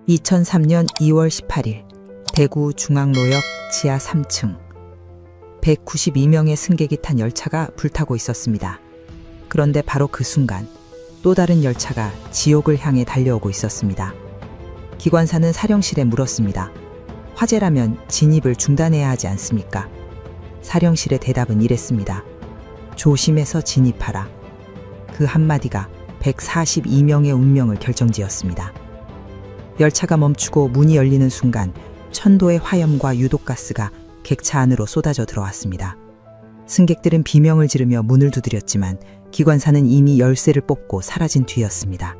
2003년 2월 18일 대구 중앙로역 지하 3층 192명의 승객이 탄 열차가 불타고 있었습니다. 그런데 바로 그 순간 또 다른 열차가 지옥을 향해 달려오고 있었습니다. 기관사는 사령실에 물었습니다. 화재라면 진입을 중단해야 하지 않습니까? 사령실의 대답은 이랬습니다. 조심해서 진입하라. 그 한마디가 142명의 운명을 결정지었습니다. 열차가 멈추고 문이 열리는 순간 천도의 화염과 유독가스가 객차 안으로 쏟아져 들어왔습니다. 승객들은 비명을 지르며 문을 두드렸지만 기관사는 이미 열쇠를 뽑고 사라진 뒤였습니다.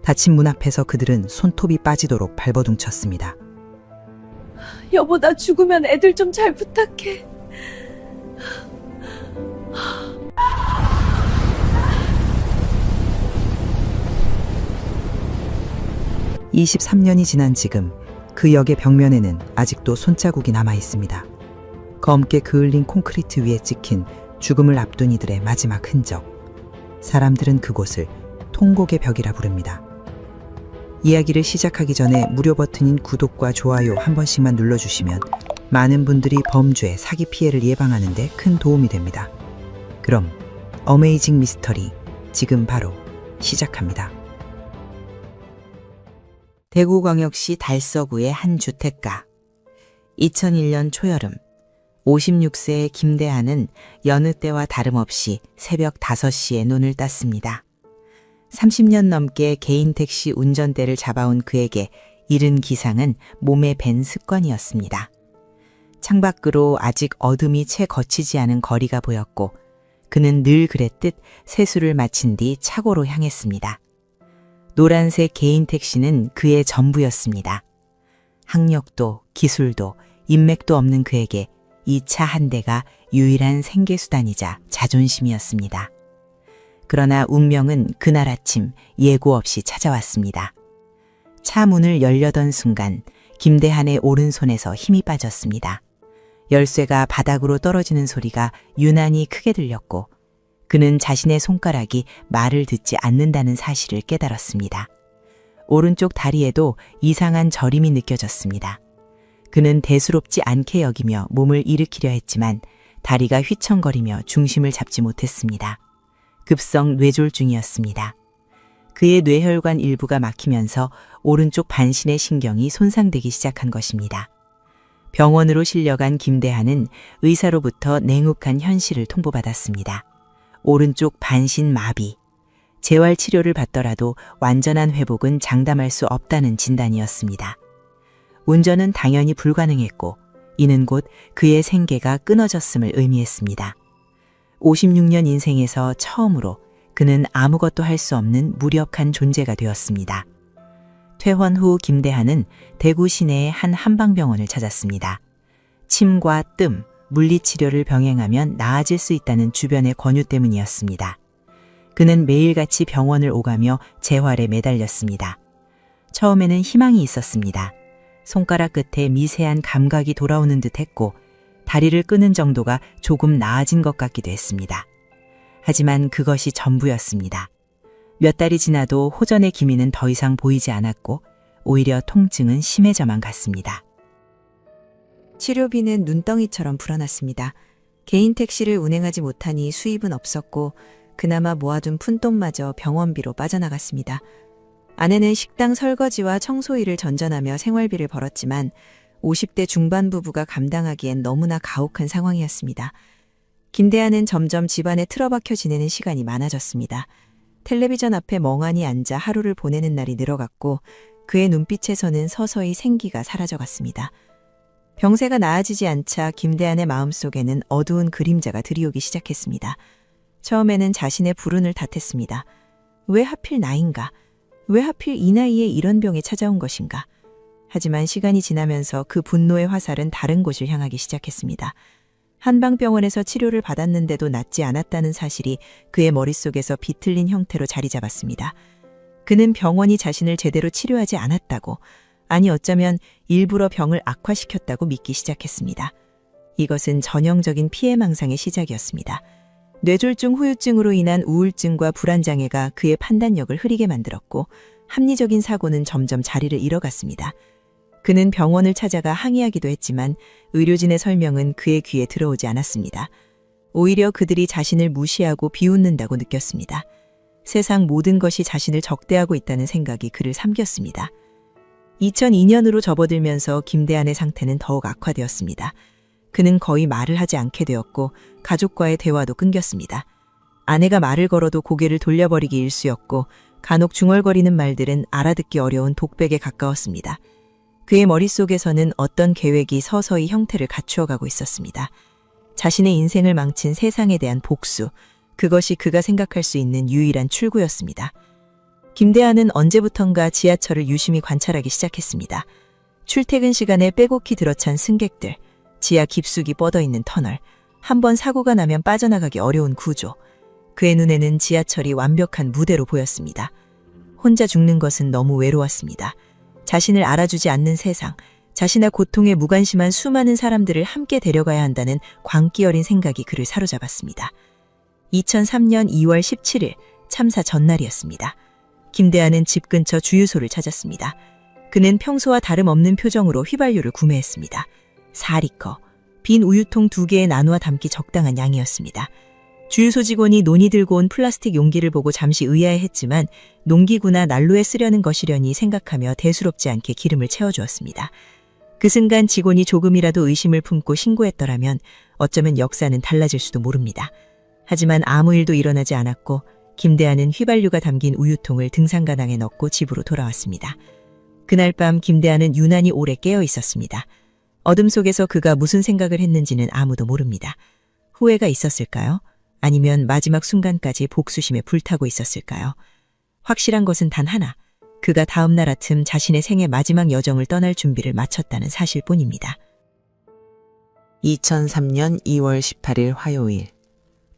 닫힌 문 앞에서 그들은 손톱이 빠지도록 발버둥쳤습니다. 여보, 나 죽으면 애들 좀 잘 부탁해. 23년이 지난 지금 그 역의 벽면에는 아직도 손자국이 남아 있습니다. 검게 그을린 콘크리트 위에 찍힌 죽음을 앞둔 이들의 마지막 흔적. 사람들은 그곳을 통곡의 벽이라 부릅니다. 이야기를 시작하기 전에 무료 버튼인 구독과 좋아요 한 번씩만 눌러주시면 많은 분들이 범죄, 사기 피해를 예방하는 데 큰 도움이 됩니다. 그럼 어메이징 미스터리 지금 바로 시작합니다. 대구광역시 달서구의 한 주택가. 2001년 초여름 56세의 김대하는 여느 때와 다름없이 새벽 5시에 눈을 떴습니다. 30년 넘게 개인 택시 운전대를 잡아온 그에게 이른 기상은 몸에 밴 습관이었습니다. 창밖으로 아직 어둠이 채 거치지 않은 거리가 보였고 그는 늘 그랬듯 세수를 마친 뒤 차고로 향했습니다. 노란색 개인 택시는 그의 전부였습니다. 학력도 기술도 인맥도 없는 그에게 이 차 한 대가 유일한 생계수단이자 자존심이었습니다. 그러나 운명은 그날 아침 예고 없이 찾아왔습니다. 차 문을 열려던 순간 김대한의 오른손에서 힘이 빠졌습니다. 열쇠가 바닥으로 떨어지는 소리가 유난히 크게 들렸고 그는 자신의 손가락이 말을 듣지 않는다는 사실을 깨달았습니다. 오른쪽 다리에도 이상한 저림이 느껴졌습니다. 그는 대수롭지 않게 여기며 몸을 일으키려 했지만 다리가 휘청거리며 중심을 잡지 못했습니다. 급성 뇌졸중이었습니다. 그의 뇌혈관 일부가 막히면서 오른쪽 반신의 신경이 손상되기 시작한 것입니다. 병원으로 실려간 김대한은 의사로부터 냉혹한 현실을 통보받았습니다. 오른쪽 반신 마비. 재활 치료를 받더라도 완전한 회복은 장담할 수 없다는 진단이었습니다. 운전은 당연히 불가능했고 이는 곧 그의 생계가 끊어졌음을 의미했습니다. 56년 인생에서 처음으로 그는 아무것도 할 수 없는 무력한 존재가 되었습니다. 퇴원 후 김대한은 대구 시내의 한 한방병원을 찾았습니다. 침과 뜸, 물리치료를 병행하면 나아질 수 있다는 주변의 권유 때문이었습니다. 그는 매일같이 병원을 오가며 재활에 매달렸습니다. 처음에는 희망이 있었습니다. 손가락 끝에 미세한 감각이 돌아오는 듯 했고 다리를 끄는 정도가 조금 나아진 것 같기도 했습니다. 하지만 그것이 전부였습니다. 몇 달이 지나도 호전의 기미는 더 이상 보이지 않았고 오히려 통증은 심해져만 갔습니다. 치료비는 눈덩이처럼 불어났습니다. 개인 택시를 운행하지 못하니 수입은 없었고 그나마 모아둔 푼돈마저 병원비로 빠져나갔습니다. 아내는 식당 설거지와 청소 일을 전전하며 생활비를 벌었지만 50대 중반 부부가 감당하기엔 너무나 가혹한 상황이었습니다. 김대한은 점점 집안에 틀어박혀 지내는 시간이 많아졌습니다. 텔레비전 앞에 멍하니 앉아 하루를 보내는 날이 늘어갔고 그의 눈빛에서는 서서히 생기가 사라져갔습니다. 병세가 나아지지 않자 김대한의 마음속에는 어두운 그림자가 들이오기 시작했습니다. 처음에는 자신의 불운을 탓했습니다. 왜 하필 나인가? 왜 하필 이 나이에 이런 병이 찾아온 것인가? 하지만 시간이 지나면서 그 분노의 화살은 다른 곳을 향하기 시작했습니다. 한방병원에서 치료를 받았는데도 낫지 않았다는 사실이 그의 머릿속에서 비틀린 형태로 자리 잡았습니다. 그는 병원이 자신을 제대로 치료하지 않았다고, 아니 어쩌면 일부러 병을 악화시켰다고 믿기 시작했습니다. 이것은 전형적인 피해망상의 시작이었습니다. 뇌졸중 후유증으로 인한 우울증과 불안장애가 그의 판단력을 흐리게 만들었고 합리적인 사고는 점점 자리를 잃어갔습니다. 그는 병원을 찾아가 항의하기도 했지만 의료진의 설명은 그의 귀에 들어오지 않았습니다. 오히려 그들이 자신을 무시하고 비웃는다고 느꼈습니다. 세상 모든 것이 자신을 적대하고 있다는 생각이 그를 삼켰습니다. 2002년으로 접어들면서 김대한의 상태는 더욱 악화되었습니다. 그는 거의 말을 하지 않게 되었고 가족과의 대화도 끊겼습니다. 아내가 말을 걸어도 고개를 돌려버리기 일쑤였고 간혹 중얼거리는 말들은 알아듣기 어려운 독백에 가까웠습니다. 그의 머릿속에서는 어떤 계획이 서서히 형태를 갖추어가고 있었습니다. 자신의 인생을 망친 세상에 대한 복수, 그것이 그가 생각할 수 있는 유일한 출구였습니다. 김대한은 언제부턴가 지하철을 유심히 관찰하기 시작했습니다. 출퇴근 시간에 빼곡히 들어찬 승객들, 지하 깊숙이 뻗어있는 터널, 한번 사고가 나면 빠져나가기 어려운 구조. 그의 눈에는 지하철이 완벽한 무대로 보였습니다. 혼자 죽는 것은 너무 외로웠습니다. 자신을 알아주지 않는 세상, 자신의 고통에 무관심한 수많은 사람들을 함께 데려가야 한다는 광기 어린 생각이 그를 사로잡았습니다. 2003년 2월 17일 참사 전날이었습니다. 김대한은 집 근처 주유소를 찾았습니다. 그는 평소와 다름없는 표정으로 휘발유를 구매했습니다. 4리터, 빈 우유통 2개에 나누어 담기 적당한 양이었습니다. 주유소 직원이 논이 들고 온 플라스틱 용기를 보고 잠시 의아해했지만 농기구나 난로에 쓰려는 것이려니 생각하며 대수롭지 않게 기름을 채워주었습니다. 그 순간 직원이 조금이라도 의심을 품고 신고했더라면 어쩌면 역사는 달라질 수도 모릅니다. 하지만 아무 일도 일어나지 않았고 김대한은 휘발유가 담긴 우유통을 등산가방에 넣고 집으로 돌아왔습니다. 그날 밤 김대한은 유난히 오래 깨어 있었습니다. 어둠 속에서 그가 무슨 생각을 했는지는 아무도 모릅니다. 후회가 있었을까요? 아니면 마지막 순간까지 복수심에 불타고 있었을까요? 확실한 것은 단 하나, 그가 다음 날 아침 자신의 생애 마지막 여정을 떠날 준비를 마쳤다는 사실뿐입니다. 2003년 2월 18일 화요일,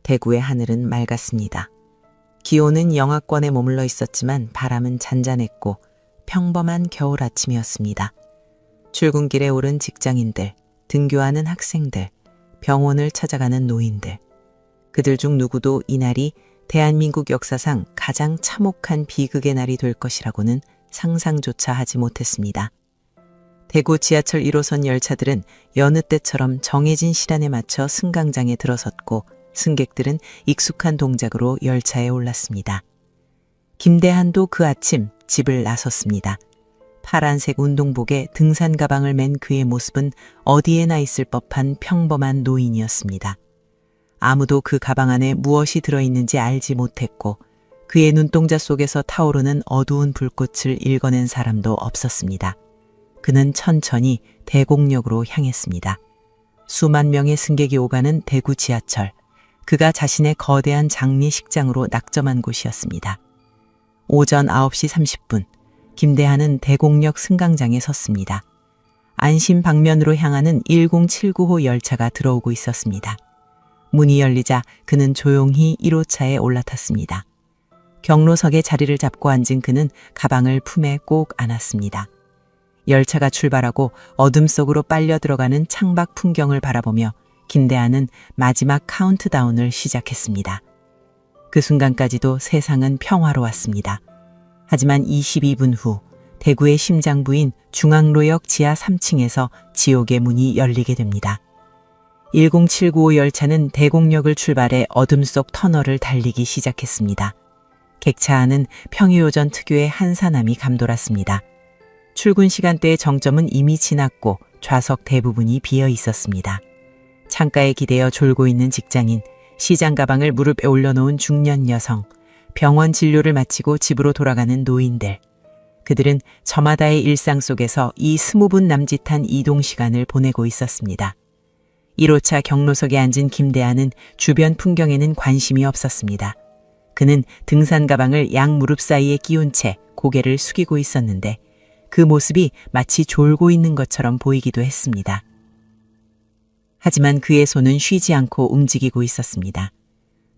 대구의 하늘은 맑았습니다. 기온은 영하권에 머물러 있었지만 바람은 잔잔했고 평범한 겨울 아침이었습니다. 출근길에 오른 직장인들, 등교하는 학생들, 병원을 찾아가는 노인들. 그들 중 누구도 이날이 대한민국 역사상 가장 참혹한 비극의 날이 될 것이라고는 상상조차 하지 못했습니다. 대구 지하철 1호선 열차들은 여느 때처럼 정해진 시간에 맞춰 승강장에 들어섰고 승객들은 익숙한 동작으로 열차에 올랐습니다. 김대한도 그 아침 집을 나섰습니다. 파란색 운동복에 등산 가방을 맨 그의 모습은 어디에나 있을 법한 평범한 노인이었습니다. 아무도 그 가방 안에 무엇이 들어있는지 알지 못했고 그의 눈동자 속에서 타오르는 어두운 불꽃을 읽어낸 사람도 없었습니다. 그는 천천히 대곡역으로 향했습니다. 수만 명의 승객이 오가는 대구 지하철. 그가 자신의 거대한 장례식장으로 낙점한 곳이었습니다. 오전 9시 30분, 김대한은 대곡역 승강장에 섰습니다. 안심 방면으로 향하는 1079호 열차가 들어오고 있었습니다. 문이 열리자 그는 조용히 1호차에 올라탔습니다. 경로석에 자리를 잡고 앉은 그는 가방을 품에 꼭 안았습니다. 열차가 출발하고 어둠 속으로 빨려 들어가는 창밖 풍경을 바라보며 김대한은 마지막 카운트다운을 시작했습니다. 그 순간까지도 세상은 평화로웠습니다. 하지만 22분 후 대구의 심장부인 중앙로역 지하 3층에서 지옥의 문이 열리게 됩니다. 10795 열차는 대곡역을 출발해 어둠 속 터널을 달리기 시작했습니다. 객차 안은 평일오전 특유의 한산함이 감돌았습니다. 출근 시간대의 정점은 이미 지났고 좌석 대부분이 비어 있었습니다. 창가에 기대어 졸고 있는 직장인, 시장 가방을 무릎에 올려놓은 중년 여성, 병원 진료를 마치고 집으로 돌아가는 노인들. 그들은 저마다의 일상 속에서 이 20분 남짓한 이동 시간을 보내고 있었습니다. 1호차 경로석에 앉은 김대한은 주변 풍경에는 관심이 없었습니다. 그는 등산 가방을 양 무릎 사이에 끼운 채 고개를 숙이고 있었는데 그 모습이 마치 졸고 있는 것처럼 보이기도 했습니다. 하지만 그의 손은 쉬지 않고 움직이고 있었습니다.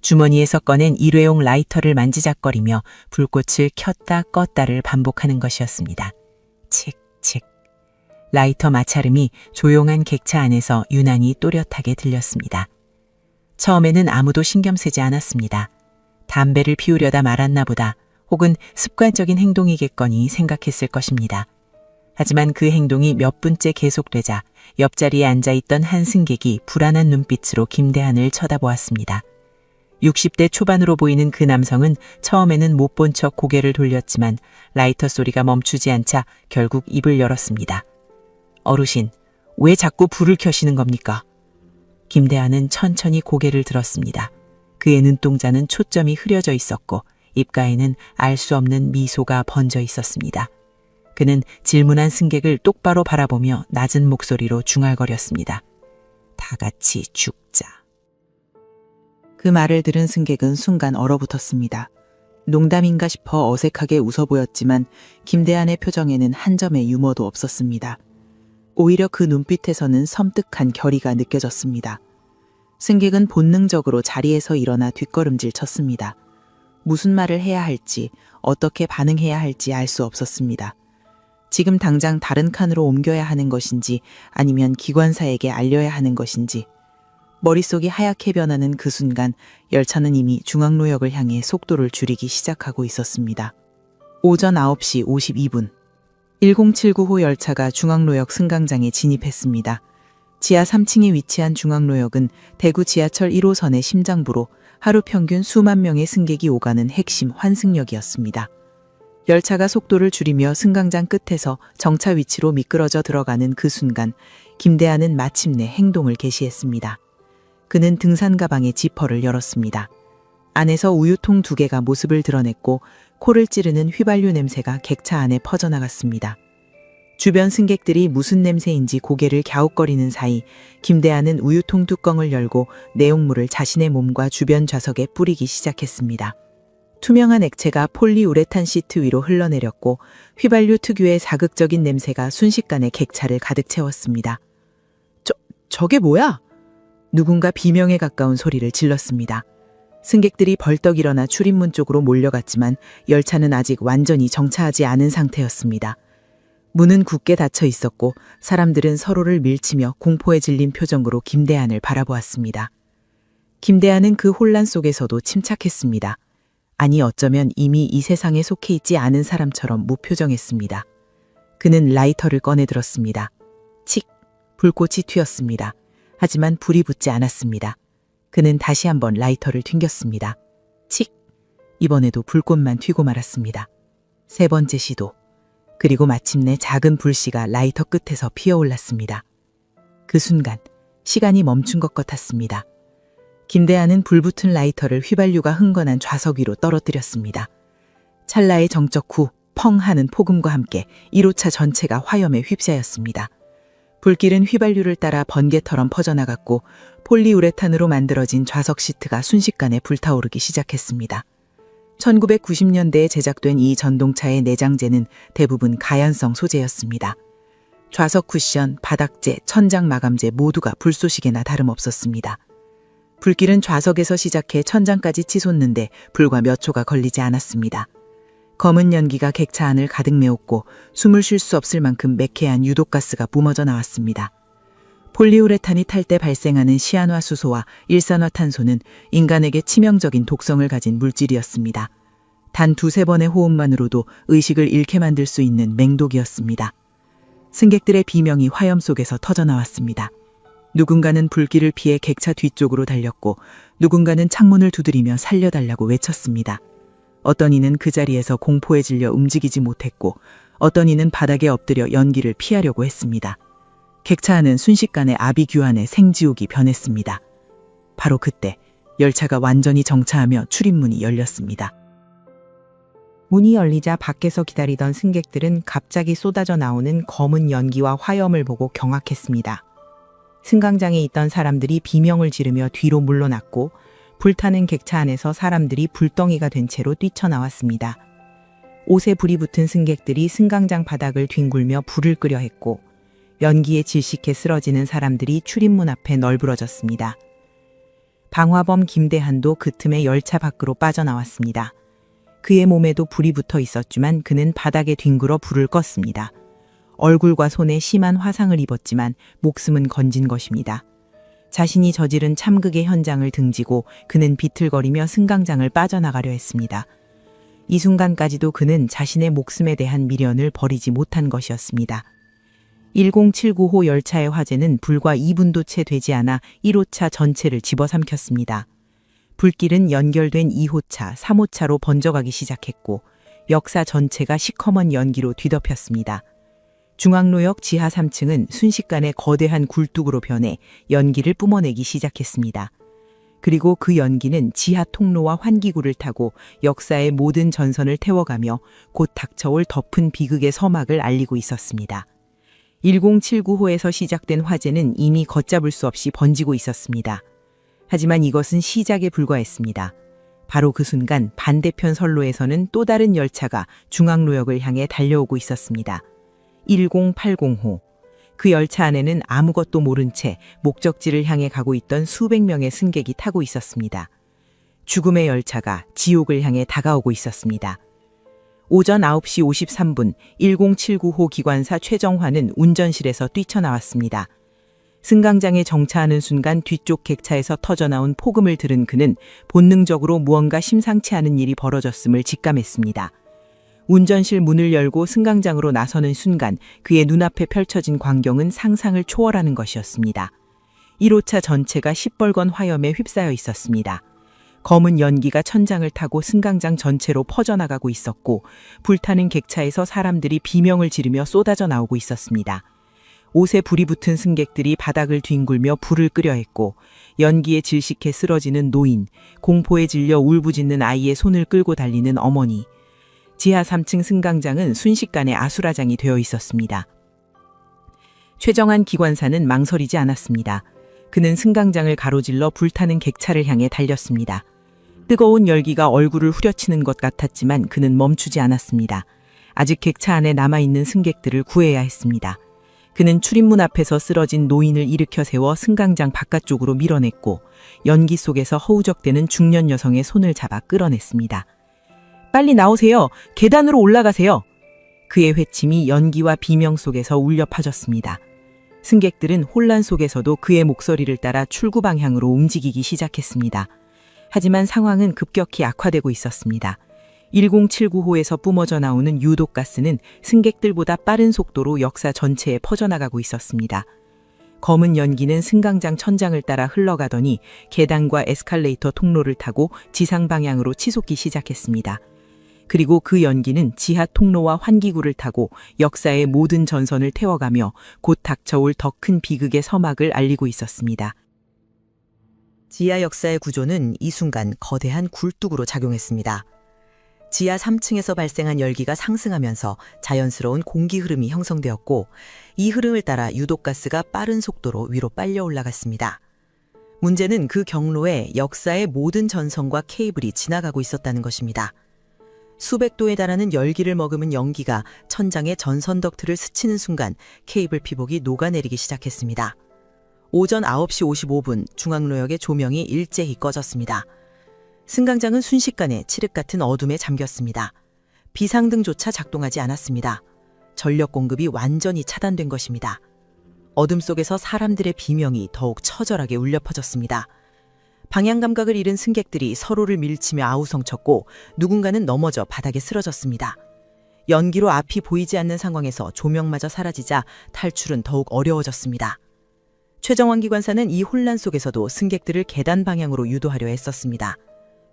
주머니에서 꺼낸 일회용 라이터를 만지작거리며 불꽃을 켰다 껐다를 반복하는 것이었습니다. 칙칙. 라이터 마찰음이 조용한 객차 안에서 유난히 또렷하게 들렸습니다. 처음에는 아무도 신경 쓰지 않았습니다. 담배를 피우려다 말았나 보다 혹은 습관적인 행동이겠거니 생각했을 것입니다. 하지만 그 행동이 몇 분째 계속되자 옆자리에 앉아있던 한 승객이 불안한 눈빛으로 김대한을 쳐다보았습니다. 60대 초반으로 보이는 그 남성은 처음에는 못 본 척 고개를 돌렸지만 라이터 소리가 멈추지 않자 결국 입을 열었습니다. 어르신, 왜 자꾸 불을 켜시는 겁니까? 김대한은 천천히 고개를 들었습니다. 그의 눈동자는 초점이 흐려져 있었고 입가에는 알 수 없는 미소가 번져 있었습니다. 그는 질문한 승객을 똑바로 바라보며 낮은 목소리로 중얼거렸습니다. 다 같이 죽자. 그 말을 들은 승객은 순간 얼어붙었습니다. 농담인가 싶어 어색하게 웃어 보였지만 김대한의 표정에는 한 점의 유머도 없었습니다. 오히려 그 눈빛에서는 섬뜩한 결의가 느껴졌습니다. 승객은 본능적으로 자리에서 일어나 뒷걸음질 쳤습니다. 무슨 말을 해야 할지, 어떻게 반응해야 할지 알 수 없었습니다. 지금 당장 다른 칸으로 옮겨야 하는 것인지 아니면 기관사에게 알려야 하는 것인지. 머릿속이 하얗게 변하는 그 순간 열차는 이미 중앙로역을 향해 속도를 줄이기 시작하고 있었습니다. 오전 9시 52분 1079호 열차가 중앙로역 승강장에 진입했습니다. 지하 3층에 위치한 중앙로역은 대구 지하철 1호선의 심장부로 하루 평균 수만 명의 승객이 오가는 핵심 환승역이었습니다. 열차가 속도를 줄이며 승강장 끝에서 정차 위치로 미끄러져 들어가는 그 순간 김대한은 마침내 행동을 개시했습니다. 그는 등산 가방의 지퍼를 열었습니다. 안에서 우유통 2개가 모습을 드러냈고 코를 찌르는 휘발유 냄새가 객차 안에 퍼져나갔습니다. 주변 승객들이 무슨 냄새인지 고개를 갸웃거리는 사이 김대한은 우유통 뚜껑을 열고 내용물을 자신의 몸과 주변 좌석에 뿌리기 시작했습니다. 투명한 액체가 폴리우레탄 시트 위로 흘러내렸고 휘발유 특유의 자극적인 냄새가 순식간에 객차를 가득 채웠습니다. 저게 뭐야? 누군가 비명에 가까운 소리를 질렀습니다. 승객들이 벌떡 일어나 출입문 쪽으로 몰려갔지만 열차는 아직 완전히 정차하지 않은 상태였습니다. 문은 굳게 닫혀 있었고 사람들은 서로를 밀치며 공포에 질린 표정으로 김대한을 바라보았습니다. 김대한은 그 혼란 속에서도 침착했습니다. 아니 어쩌면 이미 이 세상에 속해 있지 않은 사람처럼 무표정했습니다. 그는 라이터를 꺼내 들었습니다. 칙! 불꽃이 튀었습니다. 하지만 불이 붙지 않았습니다. 그는 다시 한번 라이터를 튕겼습니다. 칙! 이번에도 불꽃만 튀고 말았습니다. 3번째 시도. 그리고 마침내 작은 불씨가 라이터 끝에서 피어올랐습니다. 그 순간 시간이 멈춘 것 같았습니다. 김대한은 불붙은 라이터를 휘발유가 흥건한 좌석 위로 떨어뜨렸습니다. 찰나의 정적 후 펑 하는 폭음과 함께 1호차 전체가 화염에 휩싸였습니다. 불길은 휘발유를 따라 번개처럼 퍼져나갔고 폴리우레탄으로 만들어진 좌석 시트가 순식간에 불타오르기 시작했습니다. 1990년대에 제작된 이 전동차의 내장재는 대부분 가연성 소재였습니다. 좌석 쿠션, 바닥재, 천장 마감재 모두가 불쏘시개나 다름없었습니다. 불길은 좌석에서 시작해 천장까지 치솟는데 불과 몇 초가 걸리지 않았습니다. 검은 연기가 객차 안을 가득 메웠고 숨을 쉴 수 없을 만큼 매캐한 유독가스가 뿜어져 나왔습니다. 폴리우레탄이 탈 때 발생하는 시안화수소와 일산화탄소는 인간에게 치명적인 독성을 가진 물질이었습니다. 단 2-3번의 호흡만으로도 의식을 잃게 만들 수 있는 맹독이었습니다. 승객들의 비명이 화염 속에서 터져나왔습니다. 누군가는 불길을 피해 객차 뒤쪽으로 달렸고 누군가는 창문을 두드리며 살려달라고 외쳤습니다. 어떤 이는 그 자리에서 공포에 질려 움직이지 못했고 어떤 이는 바닥에 엎드려 연기를 피하려고 했습니다. 객차 안은 순식간에 아비규환의 생지옥이 변했습니다. 바로 그때 열차가 완전히 정차하며 출입문이 열렸습니다. 문이 열리자 밖에서 기다리던 승객들은 갑자기 쏟아져 나오는 검은 연기와 화염을 보고 경악했습니다. 승강장에 있던 사람들이 비명을 지르며 뒤로 물러났고 불타는 객차 안에서 사람들이 불덩이가 된 채로 뛰쳐나왔습니다. 옷에 불이 붙은 승객들이 승강장 바닥을 뒹굴며 불을 끄려 했고 연기에 질식해 쓰러지는 사람들이 출입문 앞에 널브러졌습니다. 방화범 김대한도 그 틈에 열차 밖으로 빠져나왔습니다. 그의 몸에도 불이 붙어 있었지만 그는 바닥에 뒹굴어 불을 껐습니다. 얼굴과 손에 심한 화상을 입었지만 목숨은 건진 것입니다. 자신이 저지른 참극의 현장을 등지고 그는 비틀거리며 승강장을 빠져나가려 했습니다. 이 순간까지도 그는 자신의 목숨에 대한 미련을 버리지 못한 것이었습니다. 1079호 열차의 화재는 불과 2분도 채 되지 않아 1호차 전체를 집어삼켰습니다. 불길은 연결된 2호차, 3호차로 번져가기 시작했고 역사 전체가 시커먼 연기로 뒤덮였습니다. 중앙로역 지하 3층은 순식간에 거대한 굴뚝으로 변해 연기를 뿜어내기 시작했습니다. 그리고 그 연기는 지하 통로와 환기구를 타고 역사의 모든 전선을 태워가며 곧 닥쳐올 덮은 비극의 서막을 알리고 있었습니다. 1079호에서 시작된 화재는 이미 걷잡을 수 없이 번지고 있었습니다. 하지만 이것은 시작에 불과했습니다. 바로 그 순간 반대편 선로에서는 또 다른 열차가 중앙로역을 향해 달려오고 있었습니다. 1080호. 그 열차 안에는 아무것도 모른 채 목적지를 향해 가고 있던 수백 명의 승객이 타고 있었습니다. 죽음의 열차가 지옥을 향해 다가오고 있었습니다. 오전 9시 53분 1079호 기관사 최정화는 운전실에서 뛰쳐나왔습니다. 승강장에 정차하는 순간 뒤쪽 객차에서 터져나온 폭음을 들은 그는 본능적으로 무언가 심상치 않은 일이 벌어졌음을 직감했습니다. 운전실 문을 열고 승강장으로 나서는 순간 그의 눈앞에 펼쳐진 광경은 상상을 초월하는 것이었습니다. 1호차 전체가 시뻘건 화염에 휩싸여 있었습니다. 검은 연기가 천장을 타고 승강장 전체로 퍼져나가고 있었고 불타는 객차에서 사람들이 비명을 지르며 쏟아져 나오고 있었습니다. 옷에 불이 붙은 승객들이 바닥을 뒹굴며 불을 끄려 했고 연기에 질식해 쓰러지는 노인, 공포에 질려 울부짖는 아이의 손을 끌고 달리는 어머니, 지하 3층 승강장은 순식간에 아수라장이 되어 있었습니다. 최정한 기관사는 망설이지 않았습니다. 그는 승강장을 가로질러 불타는 객차를 향해 달렸습니다. 뜨거운 열기가 얼굴을 후려치는 것 같았지만 그는 멈추지 않았습니다. 아직 객차 안에 남아있는 승객들을 구해야 했습니다. 그는 출입문 앞에서 쓰러진 노인을 일으켜 세워 승강장 바깥쪽으로 밀어냈고 연기 속에서 허우적대는 중년 여성의 손을 잡아 끌어냈습니다. 빨리 나오세요. 계단으로 올라가세요. 그의 회침이 연기와 비명 속에서 울려 퍼졌습니다. 승객들은 혼란 속에서도 그의 목소리를 따라 출구 방향으로 움직이기 시작했습니다. 하지만 상황은 급격히 악화되고 있었습니다. 1079호에서 뿜어져 나오는 유독가스는 승객들보다 빠른 속도로 역사 전체에 퍼져나가고 있었습니다. 검은 연기는 승강장 천장을 따라 흘러가더니 계단과 에스컬레이터 통로를 타고 지상 방향으로 치솟기 시작했습니다. 그리고 그 연기는 지하 통로와 환기구를 타고 역사의 모든 전선을 태워가며 곧 닥쳐올 더 큰 비극의 서막을 알리고 있었습니다. 지하 역사의 구조는 이 순간 거대한 굴뚝으로 작용했습니다. 지하 3층에서 발생한 열기가 상승하면서 자연스러운 공기 흐름이 형성되었고 이 흐름을 따라 유독가스가 빠른 속도로 위로 빨려 올라갔습니다. 문제는 그 경로에 역사의 모든 전선과 케이블이 지나가고 있었다는 것입니다. 수백 도에 달하는 열기를 머금은 연기가 천장의 전선 덕트를 스치는 순간 케이블 피복이 녹아내리기 시작했습니다. 오전 9시 55분 중앙로역의 조명이 일제히 꺼졌습니다. 승강장은 순식간에 칠흑 같은 어둠에 잠겼습니다. 비상등조차 작동하지 않았습니다. 전력 공급이 완전히 차단된 것입니다. 어둠 속에서 사람들의 비명이 더욱 처절하게 울려 퍼졌습니다. 방향 감각을 잃은 승객들이 서로를 밀치며 아우성쳤고 누군가는 넘어져 바닥에 쓰러졌습니다. 연기로 앞이 보이지 않는 상황에서 조명마저 사라지자 탈출은 더욱 어려워졌습니다. 최정환 기관사는 이 혼란 속에서도 승객들을 계단 방향으로 유도하려 애썼습니다.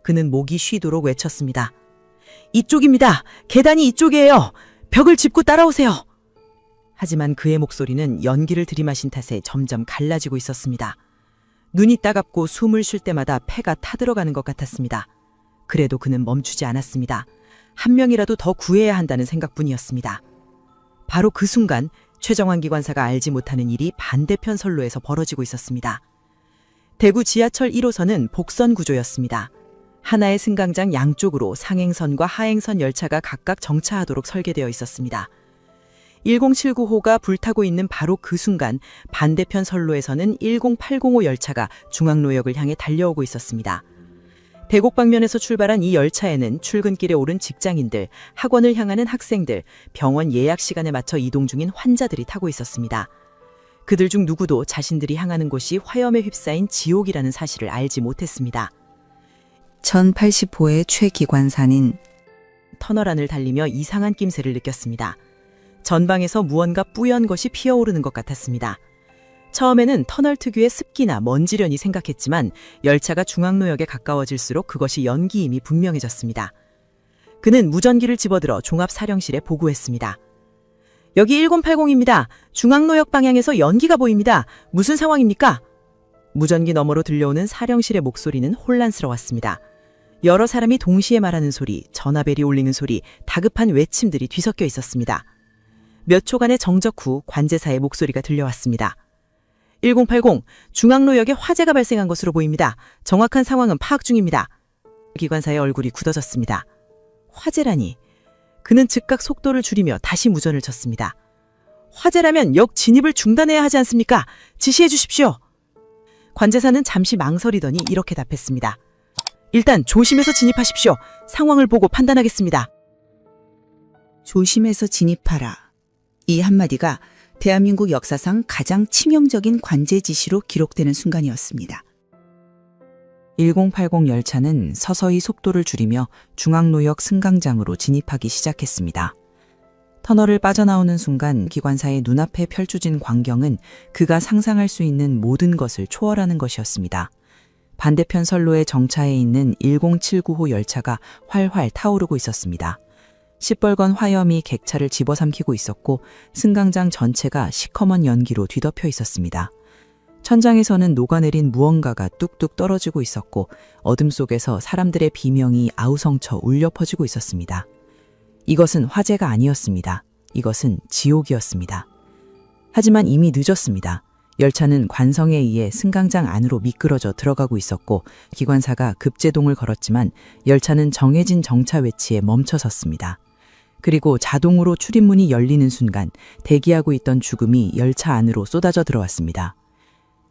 그는 목이 쉬도록 외쳤습니다. 이쪽입니다. 계단이 이쪽이에요. 벽을 짚고 따라오세요. 하지만 그의 목소리는 연기를 들이마신 탓에 점점 갈라지고 있었습니다. 눈이 따갑고 숨을 쉴 때마다 폐가 타들어가는 것 같았습니다. 그래도 그는 멈추지 않았습니다. 한 명이라도 더 구해야 한다는 생각뿐이었습니다. 바로 그 순간 최정환 기관사가 알지 못하는 일이 반대편 선로에서 벌어지고 있었습니다. 대구 지하철 1호선은 복선 구조였습니다. 하나의 승강장 양쪽으로 상행선과 하행선 열차가 각각 정차하도록 설계되어 있었습니다. 1079호가 불타고 있는 바로 그 순간 반대편 선로에서는 10805 열차가 중앙로역을 향해 달려오고 있었습니다. 대곡 방면에서 출발한 이 열차에는 출근길에 오른 직장인들, 학원을 향하는 학생들, 병원 예약 시간에 맞춰 이동 중인 환자들이 타고 있었습니다. 그들 중 누구도 자신들이 향하는 곳이 화염에 휩싸인 지옥이라는 사실을 알지 못했습니다. 1080호의 최 기관사는 터널 안을 달리며 이상한 낌새를 느꼈습니다. 전방에서 무언가 뿌연 것이 피어오르는 것 같았습니다. 처음에는 터널 특유의 습기나 먼지련이 생각했지만 열차가 중앙로역에 가까워질수록 그것이 연기임이 분명해졌습니다. 그는 무전기를 집어들어 종합사령실에 보고했습니다. 여기 1080입니다. 중앙로역 방향에서 연기가 보입니다. 무슨 상황입니까? 무전기 너머로 들려오는 사령실의 목소리는 혼란스러웠습니다. 여러 사람이 동시에 말하는 소리, 전화벨이 울리는 소리, 다급한 외침들이 뒤섞여 있었습니다. 몇 초간의 정적 후 관제사의 목소리가 들려왔습니다. 1080, 중앙로역에 화재가 발생한 것으로 보입니다. 정확한 상황은 파악 중입니다. 기관사의 얼굴이 굳어졌습니다. 화재라니. 그는 즉각 속도를 줄이며 다시 무전을 쳤습니다. 화재라면 역 진입을 중단해야 하지 않습니까? 지시해 주십시오. 관제사는 잠시 망설이더니 이렇게 답했습니다. 일단 조심해서 진입하십시오. 상황을 보고 판단하겠습니다. 조심해서 진입하라. 이 한마디가 대한민국 역사상 가장 치명적인 관제 지시로 기록되는 순간이었습니다. 1080 열차는 서서히 속도를 줄이며 중앙로역 승강장으로 진입하기 시작했습니다. 터널을 빠져나오는 순간 기관사의 눈앞에 펼쳐진 광경은 그가 상상할 수 있는 모든 것을 초월하는 것이었습니다. 반대편 선로에 정차해 있는 1079호 열차가 활활 타오르고 있었습니다. 시뻘건 화염이 객차를 집어삼키고 있었고 승강장 전체가 시커먼 연기로 뒤덮여 있었습니다. 천장에서는 녹아내린 무언가가 뚝뚝 떨어지고 있었고 어둠 속에서 사람들의 비명이 아우성쳐 울려 퍼지고 있었습니다. 이것은 화재가 아니었습니다. 이것은 지옥이었습니다. 하지만 이미 늦었습니다. 열차는 관성에 의해 승강장 안으로 미끄러져 들어가고 있었고 기관사가 급제동을 걸었지만 열차는 정해진 정차 위치에 멈춰 섰습니다. 그리고 자동으로 출입문이 열리는 순간 대기하고 있던 죽음이 열차 안으로 쏟아져 들어왔습니다.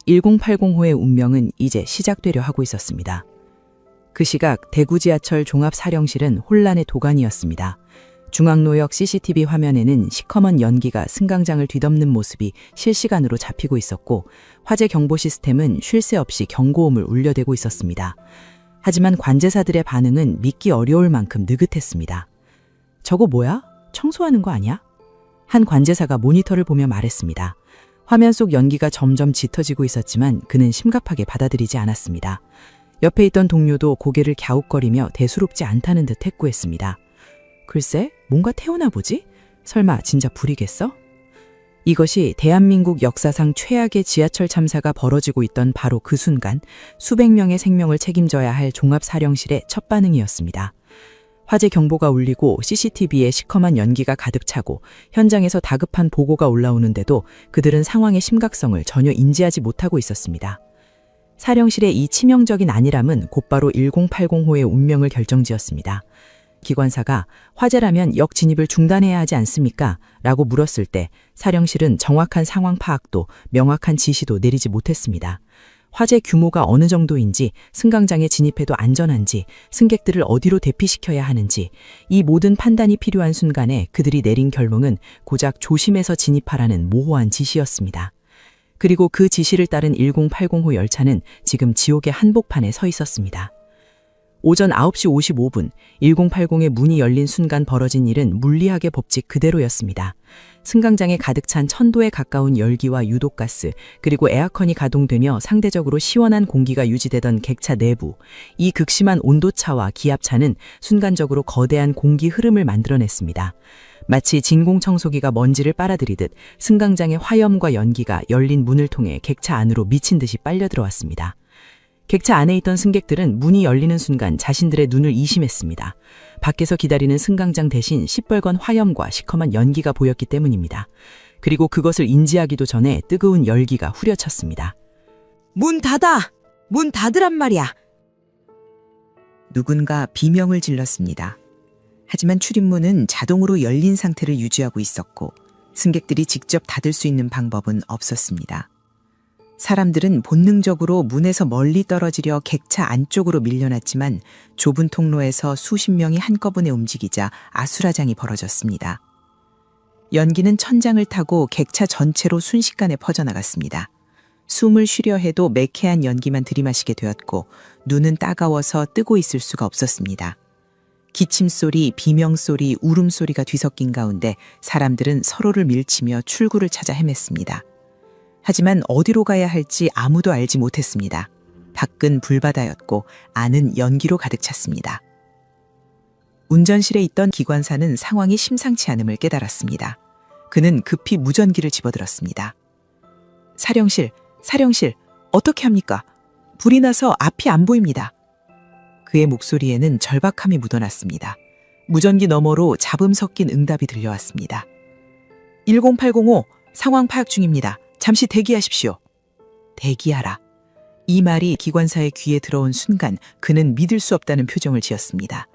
1080호의 운명은 이제 시작되려 하고 있었습니다. 그 시각 대구 지하철 종합사령실은 혼란의 도가니였습니다. 중앙로역 CCTV 화면에는 시커먼 연기가 승강장을 뒤덮는 모습이 실시간으로 잡히고 있었고 화재 경보 시스템은 쉴 새 없이 경고음을 울려대고 있었습니다. 하지만 관제사들의 반응은 믿기 어려울 만큼 느긋했습니다. 저거 뭐야? 청소하는 거 아니야? 한 관제사가 모니터를 보며 말했습니다. 화면 속 연기가 점점 짙어지고 있었지만 그는 심각하게 받아들이지 않았습니다. 옆에 있던 동료도 고개를 갸웃거리며 대수롭지 않다는 듯 해꾸했습니다. 글쎄, 뭔가 태우나 보지? 설마 진짜 불이겠어? 이것이 대한민국 역사상 최악의 지하철 참사가 벌어지고 있던 바로 그 순간 수백 명의 생명을 책임져야 할 종합사령실의 첫 반응이었습니다. 화재 경보가 울리고 CCTV에 시커먼 연기가 가득 차고 현장에서 다급한 보고가 올라오는데도 그들은 상황의 심각성을 전혀 인지하지 못하고 있었습니다. 사령실의 이 치명적인 안일함은 곧바로 1080호의 운명을 결정지었습니다. 기관사가 화재라면 역 진입을 중단해야 하지 않습니까? 라고 물었을 때 사령실은 정확한 상황 파악도 명확한 지시도 내리지 못했습니다. 화재 규모가 어느 정도인지, 승강장에 진입해도 안전한지, 승객들을 어디로 대피시켜야 하는지 이 모든 판단이 필요한 순간에 그들이 내린 결론은 고작 조심해서 진입하라는 모호한 지시였습니다. 그리고 그 지시를 따른 1080호 열차는 지금 지옥의 한복판에 서 있었습니다. 오전 9시 55분 1080의 문이 열린 순간 벌어진 일은 물리학의 법칙 그대로였습니다. 승강장에 가득 찬 1000도에 가까운 열기와 유독가스, 그리고 에어컨이 가동되며 상대적으로 시원한 공기가 유지되던 객차 내부, 이 극심한 온도차와 기압차는 순간적으로 거대한 공기 흐름을 만들어냈습니다. 마치 진공청소기가 먼지를 빨아들이듯 승강장의 화염과 연기가 열린 문을 통해 객차 안으로 미친 듯이 빨려 들어왔습니다. 객차 안에 있던 승객들은 문이 열리는 순간 자신들의 눈을 이심했습니다. 밖에서 기다리는 승강장 대신 시뻘건 화염과 시커먼 연기가 보였기 때문입니다. 그리고 그것을 인지하기도 전에 뜨거운 열기가 후려쳤습니다. 문 닫아! 문 닫으란 말이야! 누군가 비명을 질렀습니다. 하지만 출입문은 자동으로 열린 상태를 유지하고 있었고 승객들이 직접 닫을 수 있는 방법은 없었습니다. 사람들은 본능적으로 문에서 멀리 떨어지려 객차 안쪽으로 밀려났지만 좁은 통로에서 수십 명이 한꺼번에 움직이자 아수라장이 벌어졌습니다. 연기는 천장을 타고 객차 전체로 순식간에 퍼져나갔습니다. 숨을 쉬려 해도 매캐한 연기만 들이마시게 되었고 눈은 따가워서 뜨고 있을 수가 없었습니다. 기침소리, 비명소리, 울음소리가 뒤섞인 가운데 사람들은 서로를 밀치며 출구를 찾아 헤맸습니다. 하지만 어디로 가야 할지 아무도 알지 못했습니다. 밖은 불바다였고 안은 연기로 가득 찼습니다. 운전실에 있던 기관사는 상황이 심상치 않음을 깨달았습니다. 그는 급히 무전기를 집어들었습니다. 사령실, 어떻게 합니까? 불이 나서 앞이 안 보입니다. 그의 목소리에는 절박함이 묻어났습니다. 무전기 너머로 잡음 섞인 응답이 들려왔습니다. 10805, 상황 파악 중입니다. 잠시 대기하십시오. 대기하라. 이 말이 기관사의 귀에 들어온 순간 그는 믿을 수 없다는 표정을 지었습니다.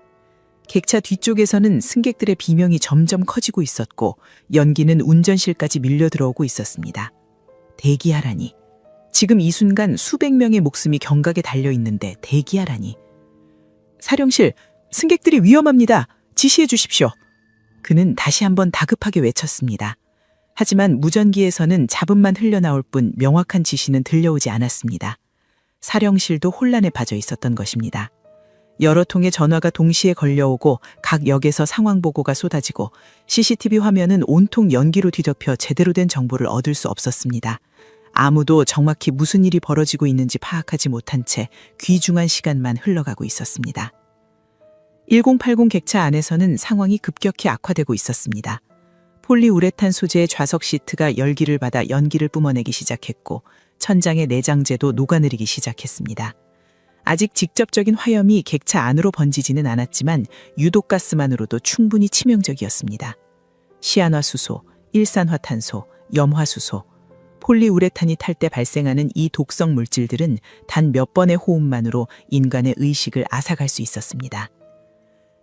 객차 뒤쪽에서는 승객들의 비명이 점점 커지고 있었고 연기는 운전실까지 밀려 들어오고 있었습니다. 대기하라니. 지금 이 순간 수백 명의 목숨이 경각에 달려 있는데 대기하라니. 사령실, 승객들이 위험합니다. 지시해 주십시오. 그는 다시 한번 다급하게 외쳤습니다. 하지만 무전기에서는 잡음만 흘러나올 뿐 명확한 지시는 들려오지 않았습니다. 사령실도 혼란에 빠져 있었던 것입니다. 여러 통의 전화가 동시에 걸려오고 각 역에서 상황 보고가 쏟아지고 CCTV 화면은 온통 연기로 뒤덮여 제대로 된 정보를 얻을 수 없었습니다. 아무도 정확히 무슨 일이 벌어지고 있는지 파악하지 못한 채 귀중한 시간만 흘러가고 있었습니다. 1080 객차 안에서는 상황이 급격히 악화되고 있었습니다. 폴리우레탄 소재의 좌석 시트가 열기를 받아 연기를 뿜어내기 시작했고 천장의 내장재도 녹아내리기 시작했습니다. 아직 직접적인 화염이 객차 안으로 번지지는 않았지만 유독가스만으로도 충분히 치명적이었습니다. 시안화수소, 일산화탄소, 염화수소, 폴리우레탄이 탈 때 발생하는 이 독성 물질들은 단 몇 번의 호흡만으로 인간의 의식을 앗아갈 수 있었습니다.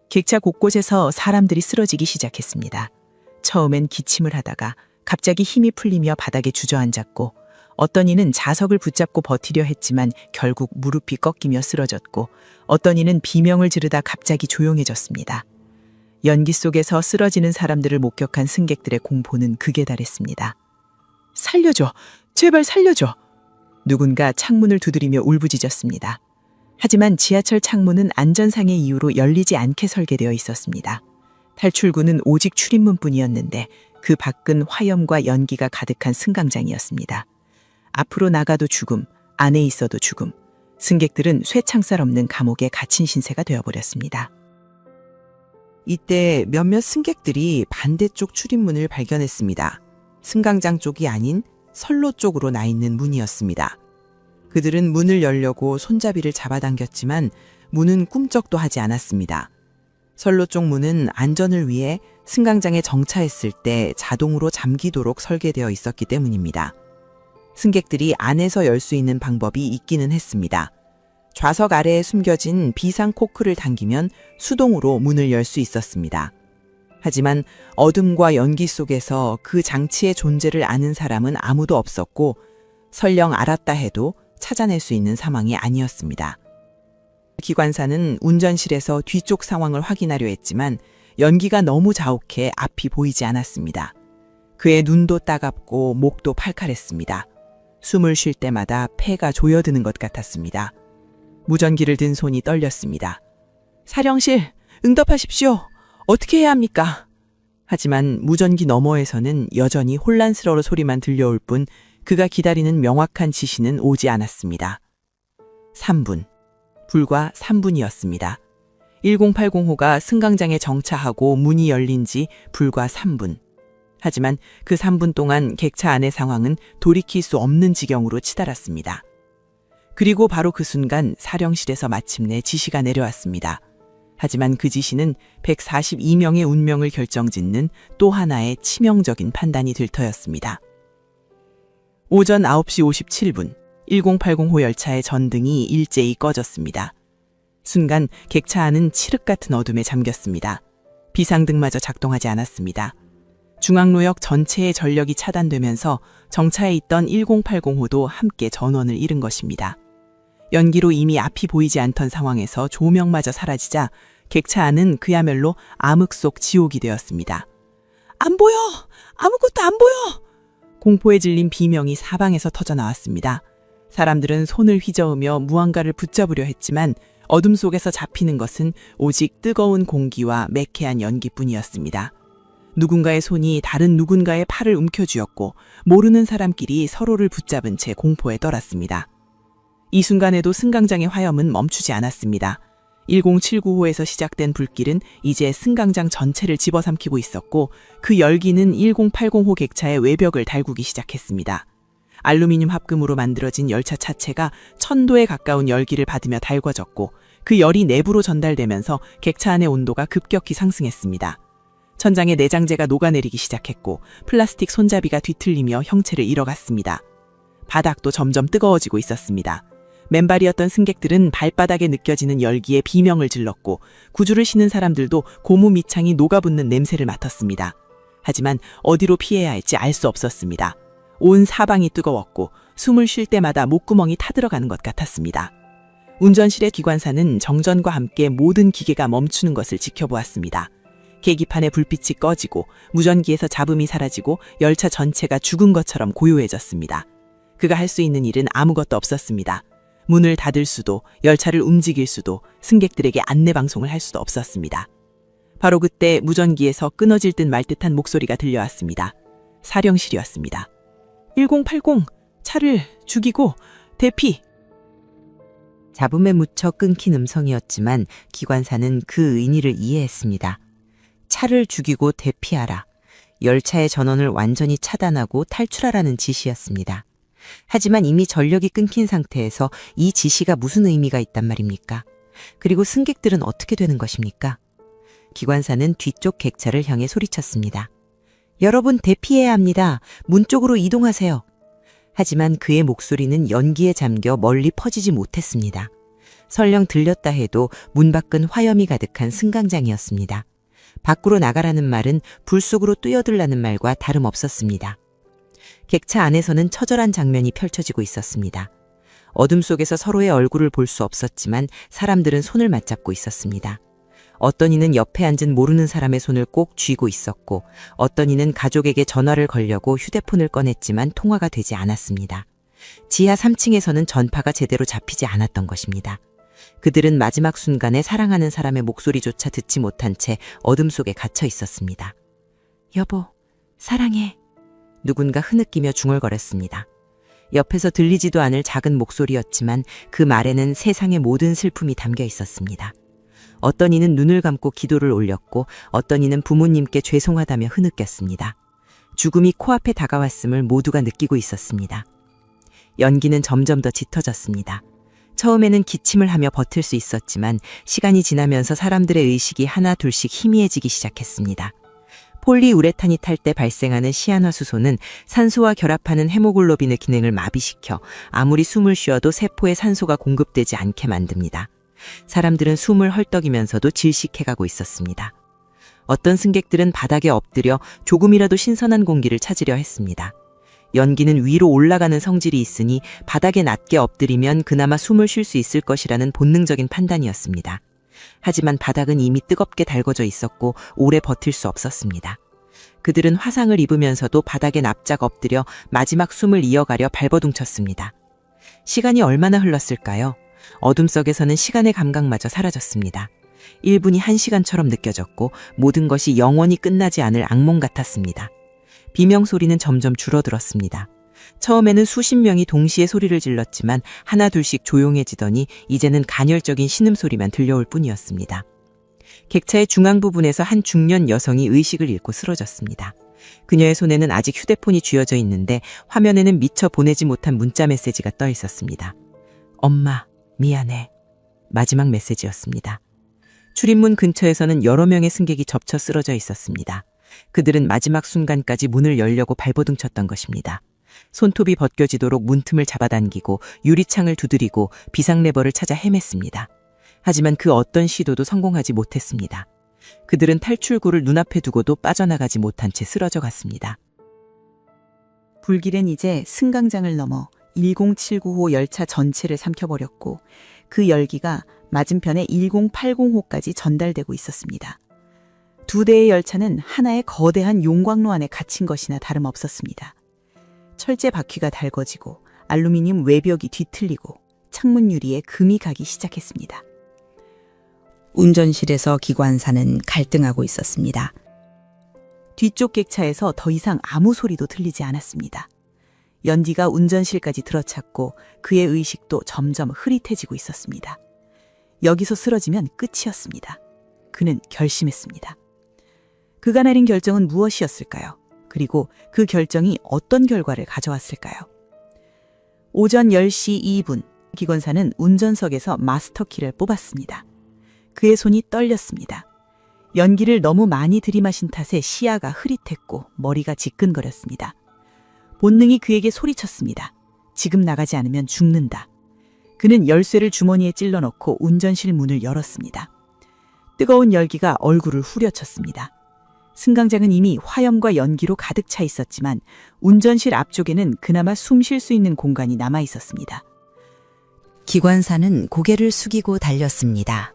객차 곳곳에서 사람들이 쓰러지기 시작했습니다. 처음엔 기침을 하다가 갑자기 힘이 풀리며 바닥에 주저앉았고 어떤 이는 자석을 붙잡고 버티려 했지만 결국 무릎이 꺾이며 쓰러졌고 어떤 이는 비명을 지르다 갑자기 조용해졌습니다. 연기 속에서 쓰러지는 사람들을 목격한 승객들의 공포는 극에 달했습니다. 살려줘! 제발 살려줘! 누군가 창문을 두드리며 울부짖었습니다. 하지만 지하철 창문은 안전상의 이유로 열리지 않게 설계되어 있었습니다. 탈출구는 오직 출입문뿐이었는데 그 밖은 화염과 연기가 가득한 승강장이었습니다. 앞으로 나가도 죽음, 안에 있어도 죽음. 승객들은 쇠창살 없는 감옥에 갇힌 신세가 되어버렸습니다. 이때 몇몇 승객들이 반대쪽 출입문을 발견했습니다. 승강장 쪽이 아닌 선로 쪽으로 나 있는 문이었습니다. 그들은 문을 열려고 손잡이를 잡아당겼지만 문은 꿈쩍도 하지 않았습니다. 선로 쪽 문은 안전을 위해 승강장에 정차했을 때 자동으로 잠기도록 설계되어 있었기 때문입니다. 승객들이 안에서 열 수 있는 방법이 있기는 했습니다. 좌석 아래에 숨겨진 비상 코크를 당기면 수동으로 문을 열 수 있었습니다. 하지만 어둠과 연기 속에서 그 장치의 존재를 아는 사람은 아무도 없었고 설령 알았다 해도 찾아낼 수 있는 상황이 아니었습니다. 기관사는 운전실에서 뒤쪽 상황을 확인하려 했지만 연기가 너무 자욱해 앞이 보이지 않았습니다. 그의 눈도 따갑고 목도 팔칼했습니다. 숨을 쉴 때마다 폐가 조여드는 것 같았습니다. 무전기를 든 손이 떨렸습니다. 사령실, 응답하십시오. 어떻게 해야 합니까? 하지만 무전기 너머에서는 여전히 혼란스러워 소리만 들려올 뿐 그가 기다리는 명확한 지시는 오지 않았습니다. 3분. 불과 3분이었습니다. 1080호가 승강장에 정차하고 문이 열린 지 불과 3분. 하지만 그 3분 동안 객차 안의 상황은 돌이킬 수 없는 지경으로 치달았습니다. 그리고 바로 그 순간 사령실에서 마침내 지시가 내려왔습니다. 하지만 그 지시는 142명의 운명을 결정짓는 또 하나의 치명적인 판단이 들터였습니다. 오전 9시 57분, 1080호 열차의 전등이 일제히 꺼졌습니다. 순간 객차 안은 칠흑 같은 어둠에 잠겼습니다. 비상등마저 작동하지 않았습니다. 중앙로역 전체의 전력이 차단되면서 정차해 있던 1080호도 함께 전원을 잃은 것입니다. 연기로 이미 앞이 보이지 않던 상황에서 조명마저 사라지자 객차 안은 그야말로 암흑 속 지옥이 되었습니다. 안 보여! 아무것도 안 보여! 공포에 질린 비명이 사방에서 터져 나왔습니다. 사람들은 손을 휘저으며 무언가를 붙잡으려 했지만 어둠 속에서 잡히는 것은 오직 뜨거운 공기와 매캐한 연기뿐이었습니다. 누군가의 손이 다른 누군가의 팔을 움켜쥐었고 모르는 사람끼리 서로를 붙잡은 채 공포에 떨었습니다. 이 순간에도 승강장의 화염은 멈추지 않았습니다. 10795호에서 시작된 불길은 이제 승강장 전체를 집어삼키고 있었고 그 열기는 1080호 객차의 외벽을 달구기 시작했습니다. 알루미늄 합금으로 만들어진 열차 차체가 1000도에 가까운 열기를 받으며 달궈졌고 그 열이 내부로 전달되면서 객차 안의 온도가 급격히 상승했습니다. 천장에 내장재가 녹아내리기 시작했고 플라스틱 손잡이가 뒤틀리며 형체를 잃어갔습니다. 바닥도 점점 뜨거워지고 있었습니다. 맨발이었던 승객들은 발바닥에 느껴지는 열기에 비명을 질렀고 구주를 신은 사람들도 고무 밑창이 녹아붙는 냄새를 맡았습니다. 하지만 어디로 피해야 할지 알 수 없었습니다. 온 사방이 뜨거웠고 숨을 쉴 때마다 목구멍이 타들어가는 것 같았습니다. 운전실의 기관사는 정전과 함께 모든 기계가 멈추는 것을 지켜보았습니다. 계기판의 불빛이 꺼지고 무전기에서 잡음이 사라지고 열차 전체가 죽은 것처럼 고요해졌습니다. 그가 할 수 있는 일은 아무것도 없었습니다. 문을 닫을 수도, 열차를 움직일 수도, 승객들에게 안내방송을 할 수도 없었습니다. 바로 그때 무전기에서 끊어질 듯 말 듯한 목소리가 들려왔습니다. 사령실이었습니다. 1080, 차를 죽이고 대피! 잡음에 묻혀 끊긴 음성이었지만 기관사는 그 의미를 이해했습니다. 차를 죽이고 대피하라. 열차의 전원을 완전히 차단하고 탈출하라는 지시였습니다. 하지만 이미 전력이 끊긴 상태에서 이 지시가 무슨 의미가 있단 말입니까? 그리고 승객들은 어떻게 되는 것입니까? 기관사는 뒤쪽 객차를 향해 소리쳤습니다. 여러분 대피해야 합니다. 문 쪽으로 이동하세요. 하지만 그의 목소리는 연기에 잠겨 멀리 퍼지지 못했습니다. 설령 들렸다 해도 문 밖은 화염이 가득한 승강장이었습니다. 밖으로 나가라는 말은 불 속으로 뛰어들라는 말과 다름없었습니다. 객차 안에서는 처절한 장면이 펼쳐지고 있었습니다. 어둠 속에서 서로의 얼굴을 볼 수 없었지만 사람들은 손을 맞잡고 있었습니다. 어떤 이는 옆에 앉은 모르는 사람의 손을 꼭 쥐고 있었고 어떤 이는 가족에게 전화를 걸려고 휴대폰을 꺼냈지만 통화가 되지 않았습니다. 지하 3층에서는 전파가 제대로 잡히지 않았던 것입니다. 그들은 마지막 순간에 사랑하는 사람의 목소리조차 듣지 못한 채 어둠 속에 갇혀 있었습니다. 여보, 사랑해. 누군가 흐느끼며 중얼거렸습니다. 옆에서 들리지도 않을 작은 목소리였지만 그 말에는 세상의 모든 슬픔이 담겨 있었습니다. 어떤 이는 눈을 감고 기도를 올렸고 어떤 이는 부모님께 죄송하다며 흐느꼈습니다. 죽음이 코앞에 다가왔음을 모두가 느끼고 있었습니다. 연기는 점점 더 짙어졌습니다. 처음에는 기침을 하며 버틸 수 있었지만 시간이 지나면서 사람들의 의식이 하나 둘씩 희미해지기 시작했습니다. 폴리우레탄이 탈 때 발생하는 시안화수소는 산소와 결합하는 헤모글로빈의 기능을 마비시켜 아무리 숨을 쉬어도 세포에 산소가 공급되지 않게 만듭니다. 사람들은 숨을 헐떡이면서도 질식해가고 있었습니다. 어떤 승객들은 바닥에 엎드려 조금이라도 신선한 공기를 찾으려 했습니다. 연기는 위로 올라가는 성질이 있으니 바닥에 낮게 엎드리면 그나마 숨을 쉴 수 있을 것이라는 본능적인 판단이었습니다. 하지만 바닥은 이미 뜨겁게 달궈져 있었고 오래 버틸 수 없었습니다. 그들은 화상을 입으면서도 바닥에 납작 엎드려 마지막 숨을 이어가려 발버둥쳤습니다. 시간이 얼마나 흘렀을까요? 어둠 속에서는 시간의 감각마저 사라졌습니다. 1분이 1시간처럼 느껴졌고 모든 것이 영원히 끝나지 않을 악몽 같았습니다. 비명소리는 점점 줄어들었습니다. 처음에는 수십 명이 동시에 소리를 질렀지만 하나 둘씩 조용해지더니 이제는 간헐적인 신음소리만 들려올 뿐이었습니다. 객차의 중앙 부분에서 한 중년 여성이 의식을 잃고 쓰러졌습니다. 그녀의 손에는 아직 휴대폰이 쥐어져 있는데 화면에는 미처 보내지 못한 문자 메시지가 떠 있었습니다. 엄마, 미안해. 마지막 메시지였습니다. 출입문 근처에서는 여러 명의 승객이 접쳐 쓰러져 있었습니다. 그들은 마지막 순간까지 문을 열려고 발버둥쳤던 것입니다. 손톱이 벗겨지도록 문틈을 잡아당기고 유리창을 두드리고 비상레버를 찾아 헤맸습니다. 하지만 그 어떤 시도도 성공하지 못했습니다. 그들은 탈출구를 눈앞에 두고도 빠져나가지 못한 채 쓰러져 갔습니다. 불길은 이제 승강장을 넘어 1079호 열차 전체를 삼켜버렸고 그 열기가 맞은편의 1080호까지 전달되고 있었습니다. 두 대의 열차는 하나의 거대한 용광로 안에 갇힌 것이나 다름없었습니다. 철제 바퀴가 달궈지고 알루미늄 외벽이 뒤틀리고 창문 유리에 금이 가기 시작했습니다. 운전실에서 기관사는 갈등하고 있었습니다. 뒤쪽 객차에서 더 이상 아무 소리도 들리지 않았습니다. 연기가 운전실까지 들어찼고 그의 의식도 점점 흐릿해지고 있었습니다. 여기서 쓰러지면 끝이었습니다. 그는 결심했습니다. 그가 내린 결정은 무엇이었을까요? 그리고 그 결정이 어떤 결과를 가져왔을까요? 오전 10시 2분, 기관사는 운전석에서 마스터키를 뽑았습니다. 그의 손이 떨렸습니다. 연기를 너무 많이 들이마신 탓에 시야가 흐릿했고 머리가 지끈거렸습니다. 본능이 그에게 소리쳤습니다. 지금 나가지 않으면 죽는다. 그는 열쇠를 주머니에 찔러 넣고 운전실 문을 열었습니다. 뜨거운 열기가 얼굴을 후려쳤습니다. 승강장은 이미 화염과 연기로 가득 차 있었지만 운전실 앞쪽에는 그나마 숨 쉴 수 있는 공간이 남아 있었습니다. 기관사는 고개를 숙이고 달렸습니다.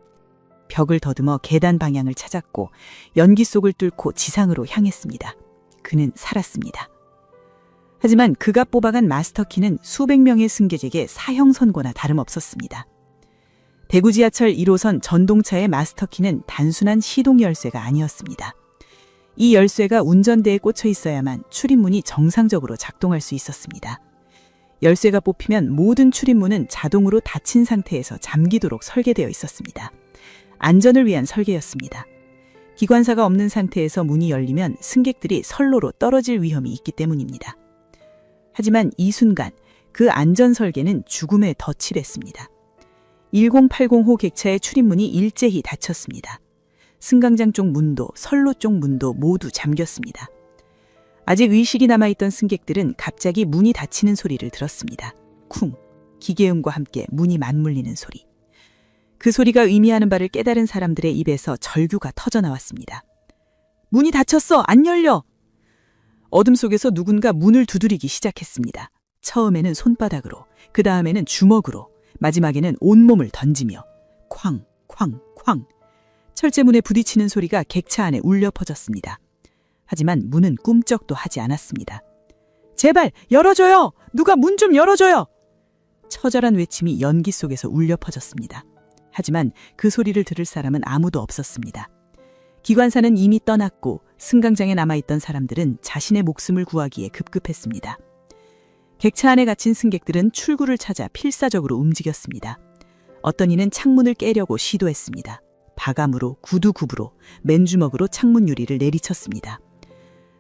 벽을 더듬어 계단 방향을 찾았고 연기 속을 뚫고 지상으로 향했습니다. 그는 살았습니다. 하지만 그가 뽑아간 마스터키는 수백 명의 승객에게 사형 선고나 다름없었습니다. 대구 지하철 1호선 전동차의 마스터키는 단순한 시동 열쇠가 아니었습니다. 이 열쇠가 운전대에 꽂혀 있어야만 출입문이 정상적으로 작동할 수 있었습니다. 열쇠가 뽑히면 모든 출입문은 자동으로 닫힌 상태에서 잠기도록 설계되어 있었습니다. 안전을 위한 설계였습니다. 기관사가 없는 상태에서 문이 열리면 승객들이 선로로 떨어질 위험이 있기 때문입니다. 하지만 이 순간 그 안전 설계는 죽음에 덧칠했습니다. 1080호 객차의 출입문이 일제히 닫혔습니다. 승강장 쪽 문도 선로 쪽 문도 모두 잠겼습니다. 아직 의식이 남아있던 승객들은 갑자기 문이 닫히는 소리를 들었습니다. 쿵! 기계음과 함께 문이 맞물리는 소리. 그 소리가 의미하는 바를 깨달은 사람들의 입에서 절규가 터져나왔습니다. 문이 닫혔어! 안 열려! 어둠 속에서 누군가 문을 두드리기 시작했습니다. 처음에는 손바닥으로, 그 다음에는 주먹으로, 마지막에는 온몸을 던지며 쾅, 쾅, 쾅. 철제문에 부딪히는 소리가 객차 안에 울려 퍼졌습니다. 하지만 문은 꿈쩍도 하지 않았습니다. 제발 열어줘요! 누가 문 좀 열어줘요! 처절한 외침이 연기 속에서 울려 퍼졌습니다. 하지만 그 소리를 들을 사람은 아무도 없었습니다. 기관사는 이미 떠났고 승강장에 남아있던 사람들은 자신의 목숨을 구하기에 급급했습니다. 객차 안에 갇힌 승객들은 출구를 찾아 필사적으로 움직였습니다. 어떤 이는 창문을 깨려고 시도했습니다. 바감으로, 구두굽으로, 맨주먹으로 창문 유리를 내리쳤습니다.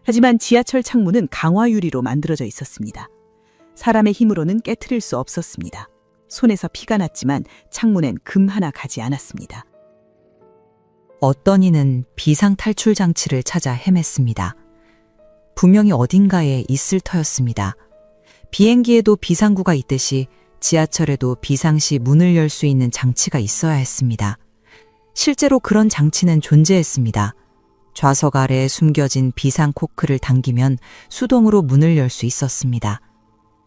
하지만 지하철 창문은 강화 유리로 만들어져 있었습니다. 사람의 힘으로는 깨트릴 수 없었습니다. 손에서 피가 났지만 창문엔 금 하나 가지 않았습니다. 어떤 이는 비상 탈출 장치를 찾아 헤맸습니다. 분명히 어딘가에 있을 터였습니다. 비행기에도 비상구가 있듯이 지하철에도 비상시 문을 열 수 있는 장치가 있어야 했습니다. 실제로 그런 장치는 존재했습니다. 좌석 아래에 숨겨진 비상 코크를 당기면 수동으로 문을 열 수 있었습니다.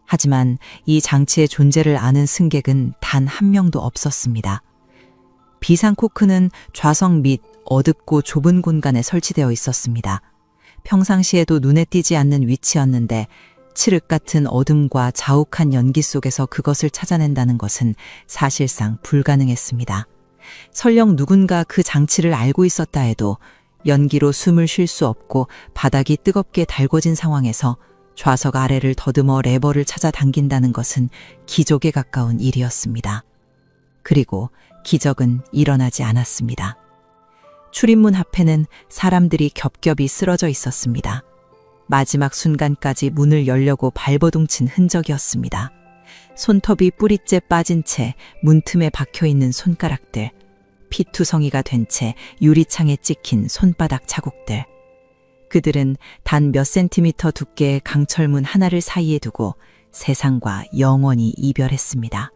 하지만 이 장치의 존재를 아는 승객은 단 한 명도 없었습니다. 비상 코크는 좌석 밑 어둡고 좁은 공간에 설치되어 있었습니다. 평상시에도 눈에 띄지 않는 위치였는데 칠흑 같은 어둠과 자욱한 연기 속에서 그것을 찾아낸다는 것은 사실상 불가능했습니다. 설령 누군가 그 장치를 알고 있었다 해도 연기로 숨을 쉴 수 없고 바닥이 뜨겁게 달궈진 상황에서 좌석 아래를 더듬어 레버를 찾아 당긴다는 것은 기적에 가까운 일이었습니다. 그리고 기적은 일어나지 않았습니다. 출입문 앞에는 사람들이 겹겹이 쓰러져 있었습니다. 마지막 순간까지 문을 열려고 발버둥친 흔적이었습니다. 손톱이 뿌리째 빠진 채 문틈에 박혀있는 손가락들, 피투성이가 된 채 유리창에 찍힌 손바닥 자국들. 그들은 단 몇 센티미터 두께의 강철문 하나를 사이에 두고 세상과 영원히 이별했습니다.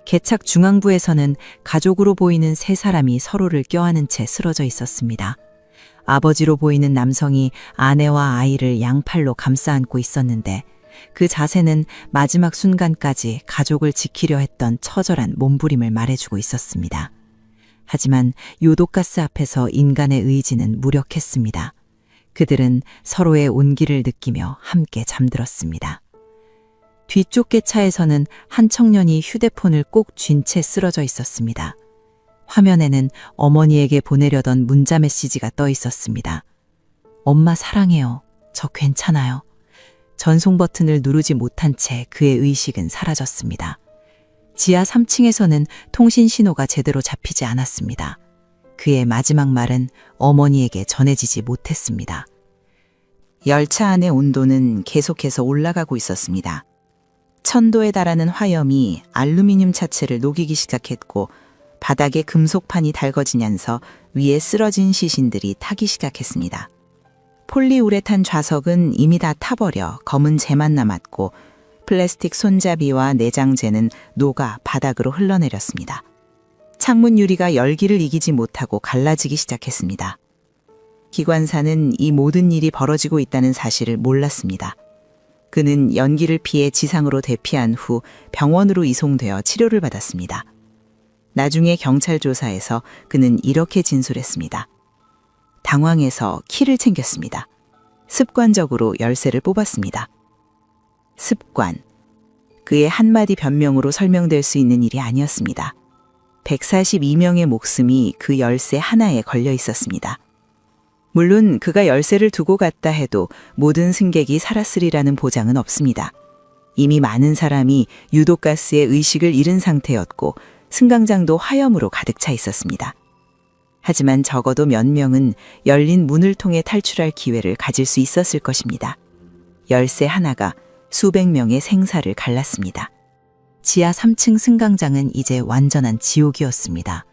개착 중앙부에서는 가족으로 보이는 세 사람이 서로를 껴안은 채 쓰러져 있었습니다. 아버지로 보이는 남성이 아내와 아이를 양팔로 감싸 안고 있었는데 그 자세는 마지막 순간까지 가족을 지키려 했던 처절한 몸부림을 말해주고 있었습니다. 하지만 요독가스 앞에서 인간의 의지는 무력했습니다. 그들은 서로의 온기를 느끼며 함께 잠들었습니다. 뒤쪽 객차에서는 한 청년이 휴대폰을 꼭 쥔 채 쓰러져 있었습니다. 화면에는 어머니에게 보내려던 문자 메시지가 떠 있었습니다. 엄마 사랑해요. 저 괜찮아요. 전송 버튼을 누르지 못한 채 그의 의식은 사라졌습니다. 지하 3층에서는 통신 신호가 제대로 잡히지 않았습니다. 그의 마지막 말은 어머니에게 전해지지 못했습니다. 열차 안의 온도는 계속해서 올라가고 있었습니다. 1000도에 달하는 화염이 알루미늄 차체를 녹이기 시작했고 바닥에 금속판이 달궈지면서 위에 쓰러진 시신들이 타기 시작했습니다. 폴리우레탄 좌석은 이미 다 타버려 검은 재만 남았고 플라스틱 손잡이와 내장재는 녹아 바닥으로 흘러내렸습니다. 창문 유리가 열기를 이기지 못하고 갈라지기 시작했습니다. 기관사는 이 모든 일이 벌어지고 있다는 사실을 몰랐습니다. 그는 연기를 피해 지상으로 대피한 후 병원으로 이송되어 치료를 받았습니다. 나중에 경찰 조사에서 그는 이렇게 진술했습니다. 당황해서 키를 챙겼습니다. 습관적으로 열쇠를 뽑았습니다. 습관. 그의 한마디 변명으로 설명될 수 있는 일이 아니었습니다. 142명의 목숨이 그 열쇠 하나에 걸려 있었습니다. 물론 그가 열쇠를 두고 갔다 해도 모든 승객이 살았으리라는 보장은 없습니다. 이미 많은 사람이 유독가스에 의식을 잃은 상태였고 승강장도 화염으로 가득 차 있었습니다. 하지만 적어도 몇 명은 열린 문을 통해 탈출할 기회를 가질 수 있었을 것입니다. 열쇠 하나가 수백 명의 생사를 갈랐습니다. 지하 3층 승강장은 이제 완전한 지옥이었습니다.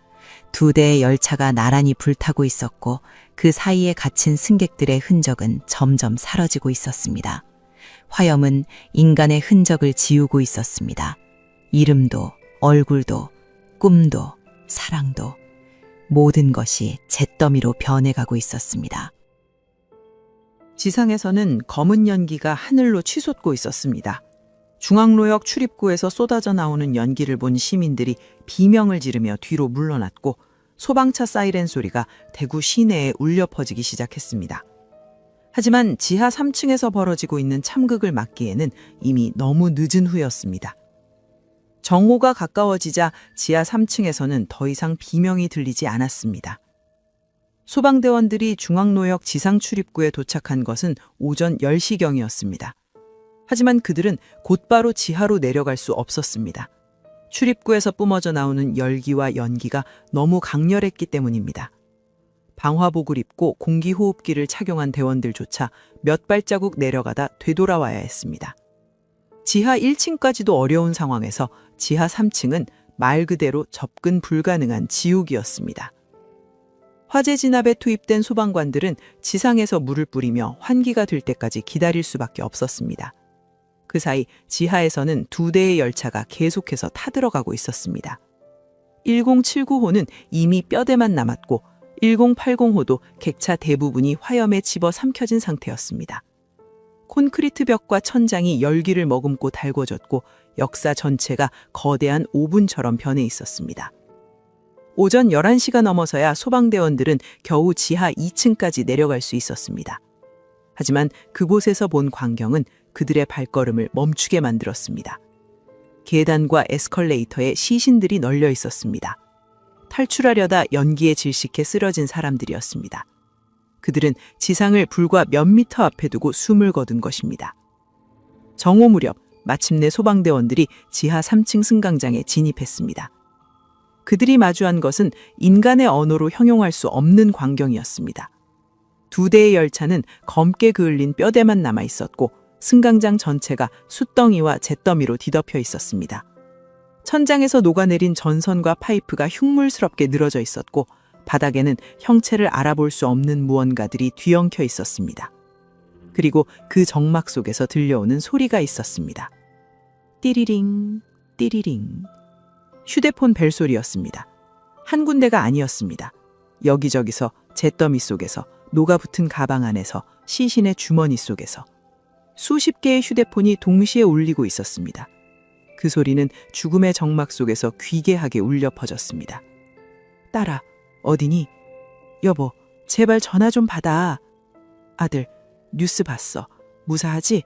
2대의 열차가 나란히 불타고 있었고 그 사이에 갇힌 승객들의 흔적은 점점 사라지고 있었습니다. 화염은 인간의 흔적을 지우고 있었습니다. 이름도, 얼굴도, 꿈도, 사랑도, 모든 것이 잿더미로 변해가고 있었습니다. 지상에서는 검은 연기가 하늘로 치솟고 있었습니다. 중앙로역 출입구에서 쏟아져 나오는 연기를 본 시민들이 비명을 지르며 뒤로 물러났고 소방차 사이렌 소리가 대구 시내에 울려 퍼지기 시작했습니다. 하지만 지하 3층에서 벌어지고 있는 참극을 막기에는 이미 너무 늦은 후였습니다. 정오가 가까워지자 지하 3층에서는 더 이상 비명이 들리지 않았습니다. 소방대원들이 중앙로역 지상 출입구에 도착한 것은 오전 10시경이었습니다. 하지만 그들은 곧바로 지하로 내려갈 수 없었습니다. 출입구에서 뿜어져 나오는 열기와 연기가 너무 강렬했기 때문입니다. 방화복을 입고 공기호흡기를 착용한 대원들조차 몇 발자국 내려가다 되돌아와야 했습니다. 지하 1층까지도 어려운 상황에서 지하 3층은 말 그대로 접근 불가능한 지옥이었습니다. 화재 진압에 투입된 소방관들은 지상에서 물을 뿌리며 환기가 될 때까지 기다릴 수밖에 없었습니다. 그 사이 지하에서는 2대의 열차가 계속해서 타들어가고 있었습니다. 1079호는 이미 뼈대만 남았고 1080호도 객차 대부분이 화염에 집어삼켜진 상태였습니다. 콘크리트 벽과 천장이 열기를 머금고 달궈졌고 역사 전체가 거대한 오븐처럼 변해 있었습니다. 오전 11시가 넘어서야 소방대원들은 겨우 지하 2층까지 내려갈 수 있었습니다. 하지만 그곳에서 본 광경은 그들의 발걸음을 멈추게 만들었습니다. 계단과 에스컬레이터에 시신들이 널려 있었습니다. 탈출하려다 연기에 질식해 쓰러진 사람들이었습니다. 그들은 지상을 불과 몇 미터 앞에 두고 숨을 거둔 것입니다. 정오 무렵 마침내 소방대원들이 지하 3층 승강장에 진입했습니다. 그들이 마주한 것은 인간의 언어로 형용할 수 없는 광경이었습니다. 2대의 열차는 검게 그을린 뼈대만 남아 있었고 승강장 전체가 숯덩이와 잿더미로 뒤덮여 있었습니다. 천장에서 녹아내린 전선과 파이프가 흉물스럽게 늘어져 있었고 바닥에는 형체를 알아볼 수 없는 무언가들이 뒤엉켜 있었습니다. 그리고 그 정막 속에서 들려오는 소리가 있었습니다. 띠리링, 띠리링. 휴대폰 벨소리였습니다. 한 군데가 아니었습니다. 여기저기서 잿더미 속에서, 녹아붙은 가방 안에서, 시신의 주머니 속에서 수십 개의 휴대폰이 동시에 울리고 있었습니다. 그 소리는 죽음의 정막 속에서 귀괴하게 울려 퍼졌습니다. 딸아, 어디니? 여보, 제발 전화 좀 받아. 아들, 뉴스 봤어. 무사하지?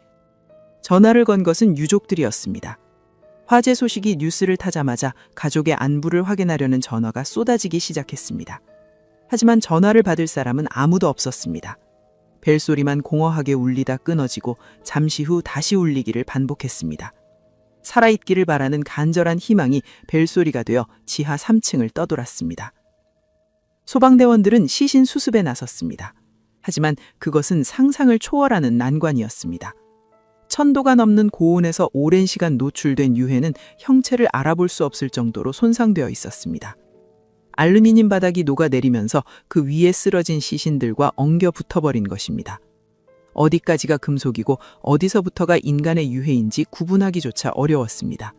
전화를 건 것은 유족들이었습니다. 화재 소식이 뉴스를 타자마자 가족의 안부를 확인하려는 전화가 쏟아지기 시작했습니다. 하지만 전화를 받을 사람은 아무도 없었습니다. 벨소리만 공허하게 울리다 끊어지고 잠시 후 다시 울리기를 반복했습니다. 살아있기를 바라는 간절한 희망이 벨소리가 되어 지하 3층을 떠돌았습니다. 소방대원들은 시신 수습에 나섰습니다. 하지만 그것은 상상을 초월하는 난관이었습니다. 1000도가 넘는 고온에서 오랜 시간 노출된 유해는 형체를 알아볼 수 없을 정도로 손상되어 있었습니다. 알루미늄 바닥이 녹아내리면서 그 위에 쓰러진 시신들과 엉겨 붙어버린 것입니다. 어디까지가 금속이고 어디서부터가 인간의 유해인지 구분하기조차 어려웠습니다.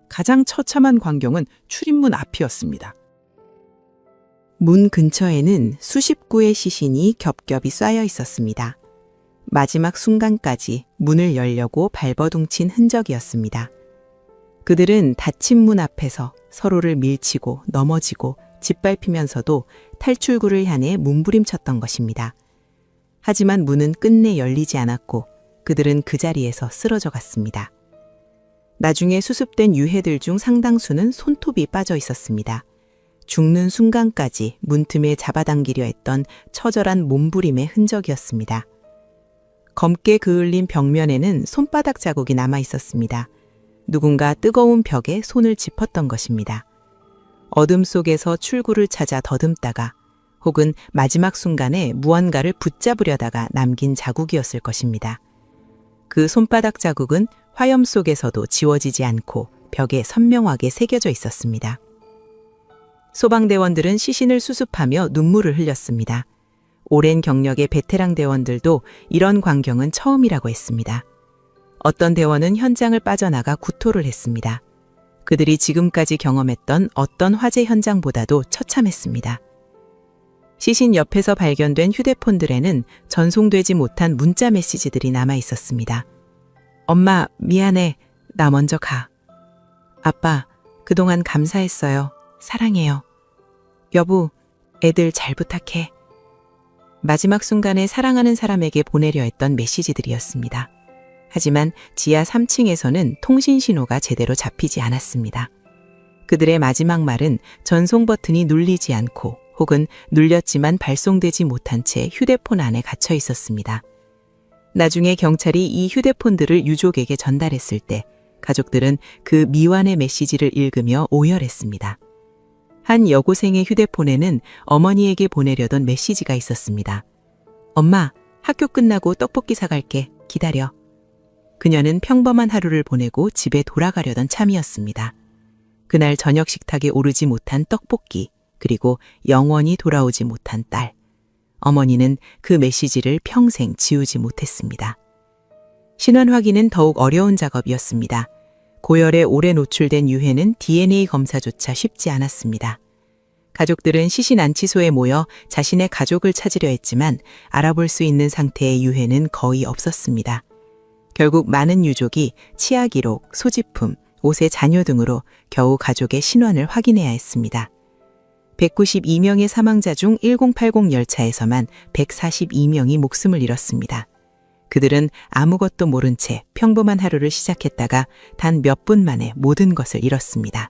가장 처참한 광경은 출입문 앞이었습니다. 문 근처에는 수십 구의 시신이 겹겹이 쌓여 있었습니다. 마지막 순간까지 문을 열려고 발버둥친 흔적이었습니다. 그들은 닫힌 문 앞에서 서로를 밀치고 넘어지고 짓밟히면서도 탈출구를 향해 몸부림쳤던 것입니다. 하지만 문은 끝내 열리지 않았고 그들은 그 자리에서 쓰러져 갔습니다. 나중에 수습된 유해들 중 상당수는 손톱이 빠져 있었습니다. 죽는 순간까지 문틈에 잡아당기려 했던 처절한 몸부림의 흔적이었습니다. 검게 그을린 벽면에는 손바닥 자국이 남아 있었습니다. 누군가 뜨거운 벽에 손을 짚었던 것입니다. 어둠 속에서 출구를 찾아 더듬다가 혹은 마지막 순간에 무언가를 붙잡으려다가 남긴 자국이었을 것입니다. 그 손바닥 자국은 화염 속에서도 지워지지 않고 벽에 선명하게 새겨져 있었습니다. 소방대원들은 시신을 수습하며 눈물을 흘렸습니다. 오랜 경력의 베테랑 대원들도 이런 광경은 처음이라고 했습니다. 어떤 대원은 현장을 빠져나가 구토를 했습니다. 그들이 지금까지 경험했던 어떤 화재 현장보다도 처참했습니다. 시신 옆에서 발견된 휴대폰들에는 전송되지 못한 문자 메시지들이 남아 있었습니다. 엄마, 미안해. 나 먼저 가. 아빠, 그동안 감사했어요. 사랑해요. 여보, 애들 잘 부탁해. 마지막 순간에 사랑하는 사람에게 보내려 했던 메시지들이었습니다. 하지만 지하 3층에서는 통신 신호가 제대로 잡히지 않았습니다. 그들의 마지막 말은 전송 버튼이 눌리지 않고 혹은 눌렸지만 발송되지 못한 채 휴대폰 안에 갇혀 있었습니다. 나중에 경찰이 이 휴대폰들을 유족에게 전달했을 때 가족들은 그 미완의 메시지를 읽으며 오열했습니다. 한 여고생의 휴대폰에는 어머니에게 보내려던 메시지가 있었습니다. 엄마, 학교 끝나고 떡볶이 사갈게. 기다려. 그녀는 평범한 하루를 보내고 집에 돌아가려던 참이었습니다. 그날 저녁 식탁에 오르지 못한 떡볶이, 그리고 영원히 돌아오지 못한 딸. 어머니는 그 메시지를 평생 지우지 못했습니다. 신원 확인은 더욱 어려운 작업이었습니다. 고열에 오래 노출된 유해는 DNA 검사조차 쉽지 않았습니다. 가족들은 시신 안치소에 모여 자신의 가족을 찾으려 했지만 알아볼 수 있는 상태의 유해는 거의 없었습니다. 결국 많은 유족이 치아 기록, 소지품, 옷의 잔여 등으로 겨우 가족의 신원을 확인해야 했습니다. 192명의 사망자 중 1080 열차에서만 142명이 목숨을 잃었습니다. 그들은 아무것도 모른 채 평범한 하루를 시작했다가 단 몇 분 만에 모든 것을 잃었습니다.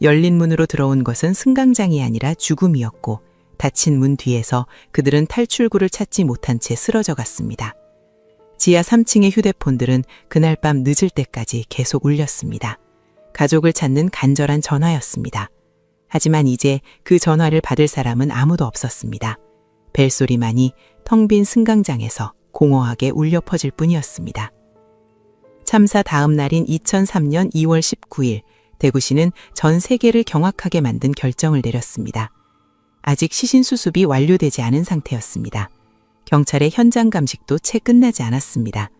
열린 문으로 들어온 것은 승강장이 아니라 죽음이었고 닫힌 문 뒤에서 그들은 탈출구를 찾지 못한 채 쓰러져 갔습니다. 지하 3층의 휴대폰들은 그날 밤 늦을 때까지 계속 울렸습니다. 가족을 찾는 간절한 전화였습니다. 하지만 이제 그 전화를 받을 사람은 아무도 없었습니다. 벨소리만이 텅 빈 승강장에서 공허하게 울려 퍼질 뿐이었습니다. 참사 다음 날인 2003년 2월 19일, 대구시는 전 세계를 경악하게 만든 결정을 내렸습니다. 아직 시신 수습이 완료되지 않은 상태였습니다. 경찰의 현장 감식도 채 끝나지 않았습니다.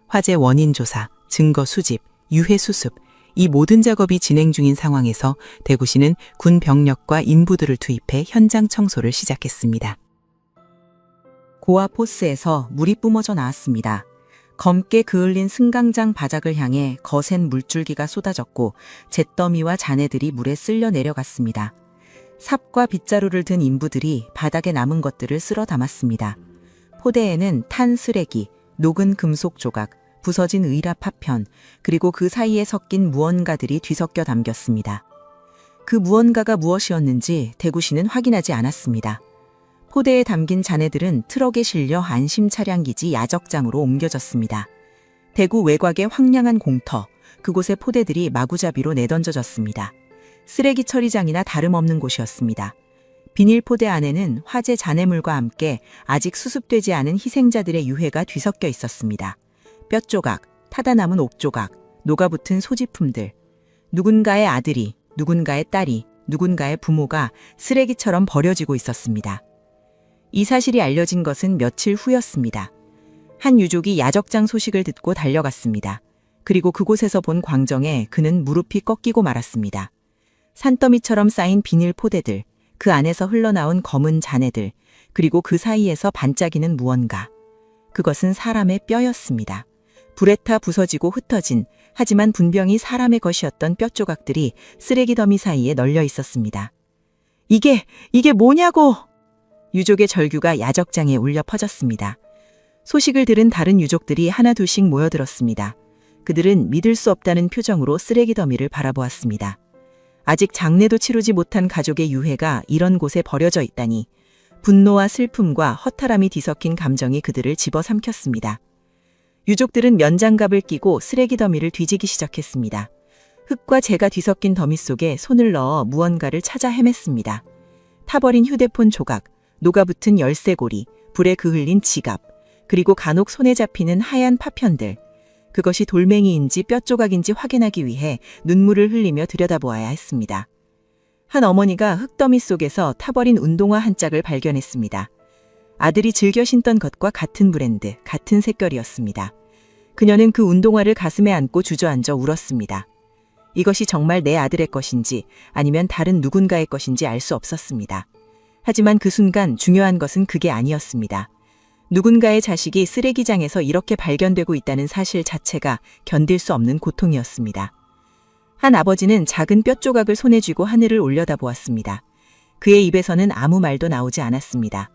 화재 원인 조사, 증거 수집, 유해 수습, 이 모든 작업이 진행 중인 상황에서 대구시는 군 병력과 인부들을 투입해 현장 청소를 시작했습니다. 고아 포스에서 물이 뿜어져 나왔습니다. 검게 그을린 승강장 바닥을 향해 거센 물줄기가 쏟아졌고 잿더미와 잔해들이 물에 쓸려 내려갔습니다. 삽과 빗자루를 든 인부들이 바닥에 남은 것들을 쓸어 담았습니다. 포대에는 탄 쓰레기, 녹은 금속 조각, 부서진 의라 파편, 그리고 그 사이에 섞인 무언가들이 뒤섞여 담겼습니다. 그 무언가가 무엇이었는지 대구시는 확인하지 않았습니다. 포대에 담긴 잔해들은 트럭에 실려 안심 차량기지 야적장으로 옮겨졌습니다. 대구 외곽의 황량한 공터, 그곳에 포대들이 마구잡이로 내던져졌습니다. 쓰레기 처리장이나 다름없는 곳이었습니다. 비닐 포대 안에는 화재 잔해물과 함께 아직 수습되지 않은 희생자들의 유해가 뒤섞여 있었습니다. 뼈조각, 타다 남은 옥조각, 녹아붙은 소지품들. 누군가의 아들이, 누군가의 딸이, 누군가의 부모가 쓰레기처럼 버려지고 있었습니다. 이 사실이 알려진 것은 며칠 후였습니다. 한 유족이 야적장 소식을 듣고 달려갔습니다. 그리고 그곳에서 본 광정에 그는 무릎이 꺾이고 말았습니다. 산더미처럼 쌓인 비닐 포대들, 그 안에서 흘러나온 검은 잔해들, 그리고 그 사이에서 반짝이는 무언가. 그것은 사람의 뼈였습니다. 불에 타 부서지고 흩어진, 하지만 분명히 사람의 것이었던 뼈 조각들이 쓰레기 더미 사이에 널려 있었습니다. 이게 뭐냐고! 유족의 절규가 야적장에 울려 퍼졌습니다. 소식을 들은 다른 유족들이 하나둘씩 모여들었습니다. 그들은 믿을 수 없다는 표정으로 쓰레기 더미를 바라보았습니다. 아직 장례도 치르지 못한 가족의 유해가 이런 곳에 버려져 있다니, 분노와 슬픔과 허탈함이 뒤섞인 감정이 그들을 집어삼켰습니다. 유족들은 면장갑을 끼고 쓰레기 더미를 뒤지기 시작했습니다. 흙과 재가 뒤섞인 더미 속에 손을 넣어 무언가를 찾아 헤맸습니다. 타버린 휴대폰 조각, 녹아붙은 열쇠고리, 불에 그을린 지갑, 그리고 간혹 손에 잡히는 하얀 파편들. 그것이 돌멩이인지 뼈 조각인지 확인하기 위해 눈물을 흘리며 들여다보아야 했습니다. 한 어머니가 흙더미 속에서 타버린 운동화 한 짝을 발견했습니다. 아들이 즐겨 신던 것과 같은 브랜드, 같은 색결이었습니다. 그녀는 그 운동화를 가슴에 안고 주저앉아 울었습니다. 이것이 정말 내 아들의 것인지 아니면 다른 누군가의 것인지 알 수 없었습니다. 하지만 그 순간 중요한 것은 그게 아니었습니다. 누군가의 자식이 쓰레기장에서 이렇게 발견되고 있다는 사실 자체가 견딜 수 없는 고통이었습니다. 한 아버지는 작은 뼈 조각을 손에 쥐고 하늘을 올려다보았습니다. 그의 입에서는 아무 말도 나오지 않았습니다.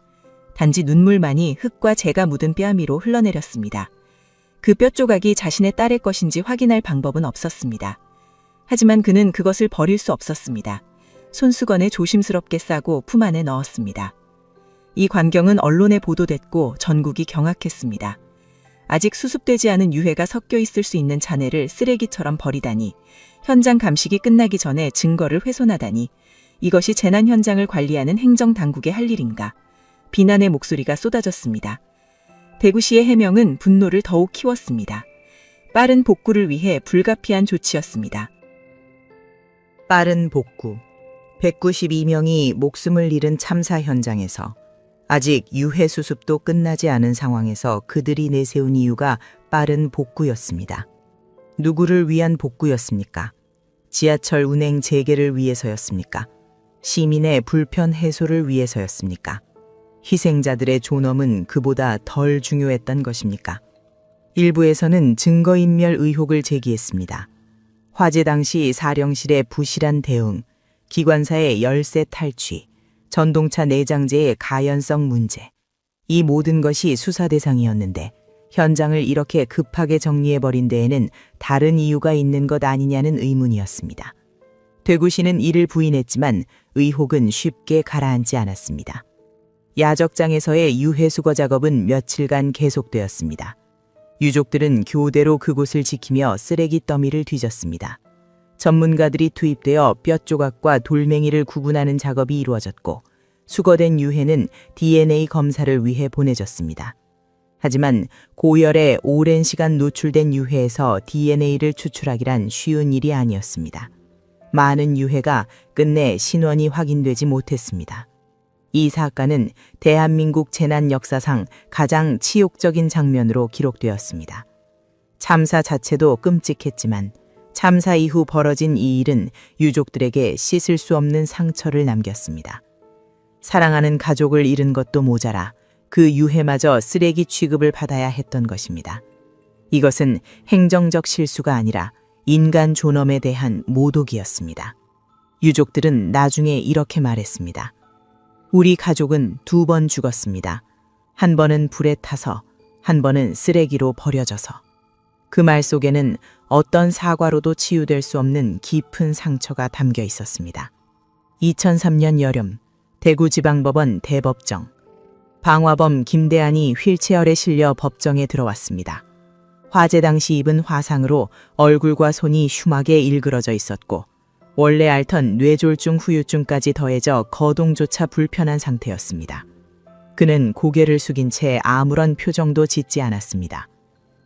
단지 눈물만이 흙과 재가 묻은 뼈아미로 흘러내렸습니다. 그 뼈 조각이 자신의 딸의 것인지 확인할 방법은 없었습니다. 하지만 그는 그것을 버릴 수 없었습니다. 손수건에 조심스럽게 싸고 품 안에 넣었습니다. 이 광경은 언론에 보도됐고 전국이 경악했습니다. 아직 수습되지 않은 유해가 섞여 있을 수 있는 잔해를 쓰레기처럼 버리다니, 현장 감식이 끝나기 전에 증거를 훼손하다니, 이것이 재난 현장을 관리하는 행정당국의 할 일인가? 비난의 목소리가 쏟아졌습니다. 대구시의 해명은 분노를 더욱 키웠습니다. 빠른 복구를 위해 불가피한 조치였습니다. 빠른 복구. 192명이 목숨을 잃은 참사 현장에서 아직 유해 수습도 끝나지 않은 상황에서 그들이 내세운 이유가 빠른 복구였습니다. 누구를 위한 복구였습니까? 지하철 운행 재개를 위해서였습니까? 시민의 불편 해소를 위해서였습니까? 희생자들의 존엄은 그보다 덜 중요했던 것입니까? 일부에서는 증거인멸 의혹을 제기했습니다. 화재 당시 사령실의 부실한 대응, 기관사의 열쇠 탈취, 전동차 내장재의 가연성 문제. 이 모든 것이 수사 대상이었는데 현장을 이렇게 급하게 정리해버린 데에는 다른 이유가 있는 것 아니냐는 의문이었습니다. 대구시는 이를 부인했지만 의혹은 쉽게 가라앉지 않았습니다. 야적장에서의 유해 수거 작업은 며칠간 계속되었습니다. 유족들은 교대로 그곳을 지키며 쓰레기 더미를 뒤졌습니다. 전문가들이 투입되어 뼈 조각과 돌멩이를 구분하는 작업이 이루어졌고 수거된 유해는 DNA 검사를 위해 보내졌습니다. 하지만 고열에 오랜 시간 노출된 유해에서 DNA를 추출하기란 쉬운 일이 아니었습니다. 많은 유해가 끝내 신원이 확인되지 못했습니다. 이 사건은 대한민국 재난 역사상 가장 치욕적인 장면으로 기록되었습니다. 참사 자체도 끔찍했지만 참사 이후 벌어진 이 일은 유족들에게 씻을 수 없는 상처를 남겼습니다. 사랑하는 가족을 잃은 것도 모자라 그 유해마저 쓰레기 취급을 받아야 했던 것입니다. 이것은 행정적 실수가 아니라 인간 존엄에 대한 모독이었습니다. 유족들은 나중에 이렇게 말했습니다. 우리 가족은 2번 죽었습니다. 한 번은 불에 타서, 한 번은 쓰레기로 버려져서. 그 말 속에는 어떤 사과로도 치유될 수 없는 깊은 상처가 담겨 있었습니다. 2003년 여름, 대구지방법원 대법정. 방화범 김대한이 휠체어에 실려 법정에 들어왔습니다. 화재 당시 입은 화상으로 얼굴과 손이 흉하게 일그러져 있었고 원래 앓던 뇌졸중 후유증까지 더해져 거동조차 불편한 상태였습니다. 그는 고개를 숙인 채 아무런 표정도 짓지 않았습니다.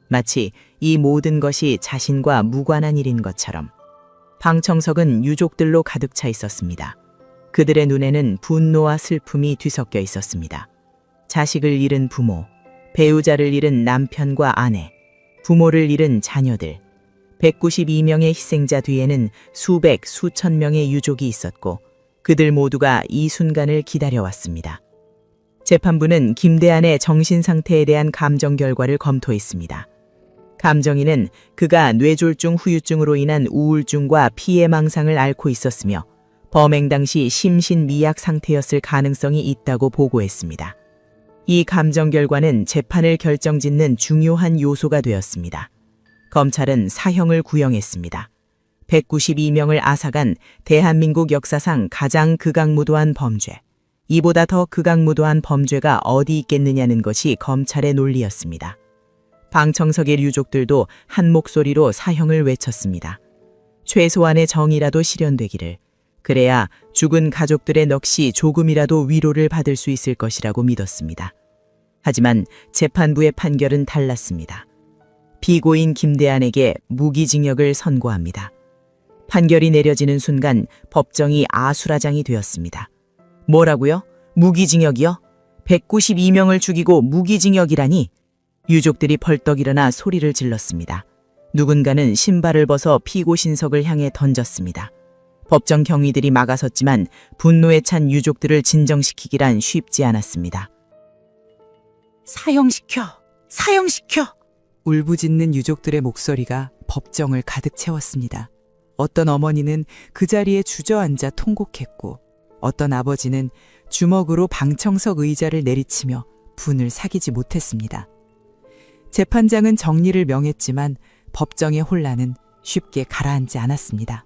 마치 이 모든 것이 자신과 무관한 일인 것처럼. 방청석은 유족들로 가득 차 있었습니다. 그들의 눈에는 분노와 슬픔이 뒤섞여 있었습니다. 자식을 잃은 부모, 배우자를 잃은 남편과 아내, 부모를 잃은 자녀들, 192명의 희생자 뒤에는 수백, 수천 명의 유족이 있었고 그들 모두가 이 순간을 기다려왔습니다. 재판부는 김대한의 정신 상태에 대한 감정 결과를 검토했습니다. 감정인은 그가 뇌졸중 후유증으로 인한 우울증과 피해망상을 앓고 있었으며 범행 당시 심신미약 상태였을 가능성이 있다고 보고했습니다. 이 감정 결과는 재판을 결정짓는 중요한 요소가 되었습니다. 검찰은 사형을 구형했습니다. 192명을 앗아간 대한민국 역사상 가장 극악무도한 범죄. 이보다 더 극악무도한 범죄가 어디 있겠느냐는 것이 검찰의 논리였습니다. 방청석의 유족들도 한 목소리로 사형을 외쳤습니다. 최소한의 정의라도 실현되기를, 그래야 죽은 가족들의 넋이 조금이라도 위로를 받을 수 있을 것이라고 믿었습니다. 하지만 재판부의 판결은 달랐습니다. 피고인 김대한에게 무기징역을 선고합니다. 판결이 내려지는 순간 법정이 아수라장이 되었습니다. 뭐라고요? 무기징역이요? 192명을 죽이고 무기징역이라니? 유족들이 벌떡 일어나 소리를 질렀습니다. 누군가는 신발을 벗어 피고신석을 향해 던졌습니다. 법정 경위들이 막아섰지만 분노에 찬 유족들을 진정시키기란 쉽지 않았습니다. 사형시켜! 사형시켜! 울부짖는 유족들의 목소리가 법정을 가득 채웠습니다. 어떤 어머니는 그 자리에 주저앉아 통곡했고 어떤 아버지는 주먹으로 방청석 의자를 내리치며 분을 사기지 못했습니다. 재판장은 정리를 명했지만 법정의 혼란은 쉽게 가라앉지 않았습니다.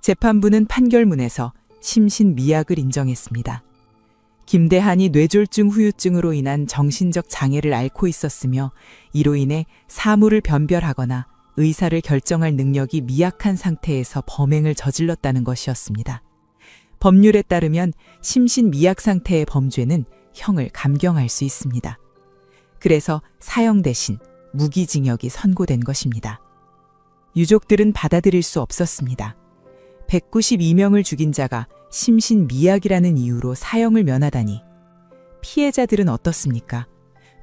재판부는 판결문에서 심신미약을 인정했습니다. 김대한이 뇌졸중 후유증으로 인한 정신적 장애를 앓고 있었으며 이로 인해 사물을 변별하거나 의사를 결정할 능력이 미약한 상태에서 범행을 저질렀다는 것이었습니다. 법률에 따르면 심신미약 상태의 범죄는 형을 감경할 수 있습니다. 그래서 사형 대신 무기징역이 선고된 것입니다. 유족들은 받아들일 수 없었습니다. 192명을 죽인 자가 심신미약이라는 이유로 사형을 면하다니. 피해자들은 어떻습니까?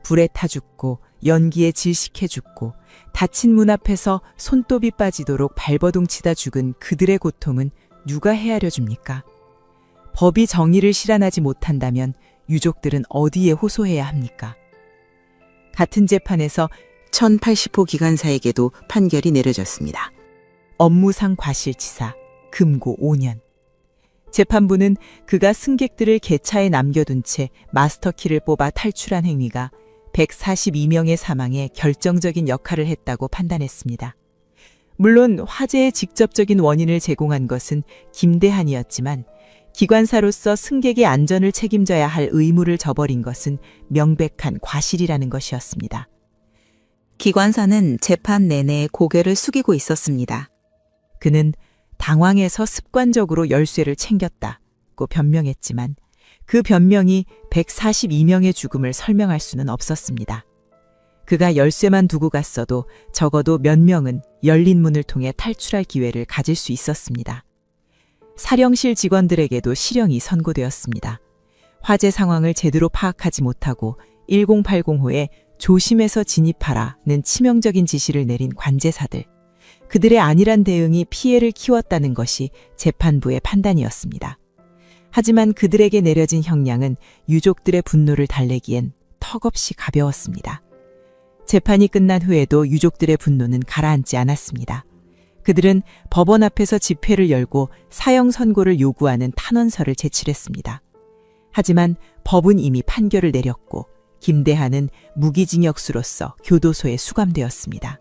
불에 타 죽고 연기에 질식해 죽고 닫힌 문 앞에서 손톱이 빠지도록 발버둥 치다 죽은 그들의 고통은 누가 헤아려 줍니까? 법이 정의를 실현하지 못한다면 유족들은 어디에 호소해야 합니까? 같은 재판에서 1080호 기관사에게도 판결이 내려졌습니다. 업무상 과실치사, 금고 5년. 재판부는 그가 승객들을 개차에 남겨둔 채 마스터키를 뽑아 탈출한 행위가 142명의 사망에 결정적인 역할을 했다고 판단했습니다. 물론 화재의 직접적인 원인을 제공한 것은 김대한이었지만 기관사로서 승객의 안전을 책임져야 할 의무를 저버린 것은 명백한 과실이라는 것이었습니다. 기관사는 재판 내내 고개를 숙이고 있었습니다. 그는 당황해서 습관적으로 열쇠를 챙겼다고 변명했지만 그 변명이 142명의 죽음을 설명할 수는 없었습니다. 그가 열쇠만 두고 갔어도 적어도 몇 명은 열린 문을 통해 탈출할 기회를 가질 수 있었습니다. 사령실 직원들에게도 실형이 선고되었습니다. 화재 상황을 제대로 파악하지 못하고 1080호에 조심해서 진입하라는 치명적인 지시를 내린 관제사들. 그들의 안일한 대응이 피해를 키웠다는 것이 재판부의 판단이었습니다. 하지만 그들에게 내려진 형량은 유족들의 분노를 달래기엔 턱없이 가벼웠습니다. 재판이 끝난 후에도 유족들의 분노는 가라앉지 않았습니다. 그들은 법원 앞에서 집회를 열고 사형 선고를 요구하는 탄원서를 제출했습니다. 하지만 법은 이미 판결을 내렸고 김대한은 무기징역수로서 교도소에 수감되었습니다.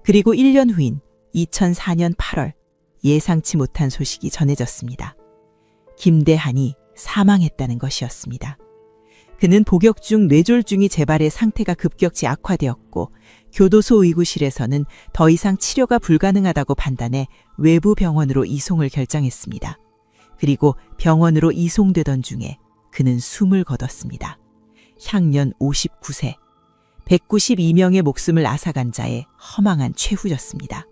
그리고 1년 후인 2004년 8월 예상치 못한 소식이 전해졌습니다. 김대한이 사망했다는 것이었습니다. 그는 복역 중 뇌졸중이 재발해 상태가 급격히 악화되었고 교도소 의구실에서는 더 이상 치료가 불가능하다고 판단해 외부 병원으로 이송을 결정했습니다. 그리고 병원으로 이송되던 중에 그는 숨을 거뒀습니다. 향년 59세, 192명의 목숨을 앗아간 자의 허망한 최후였습니다.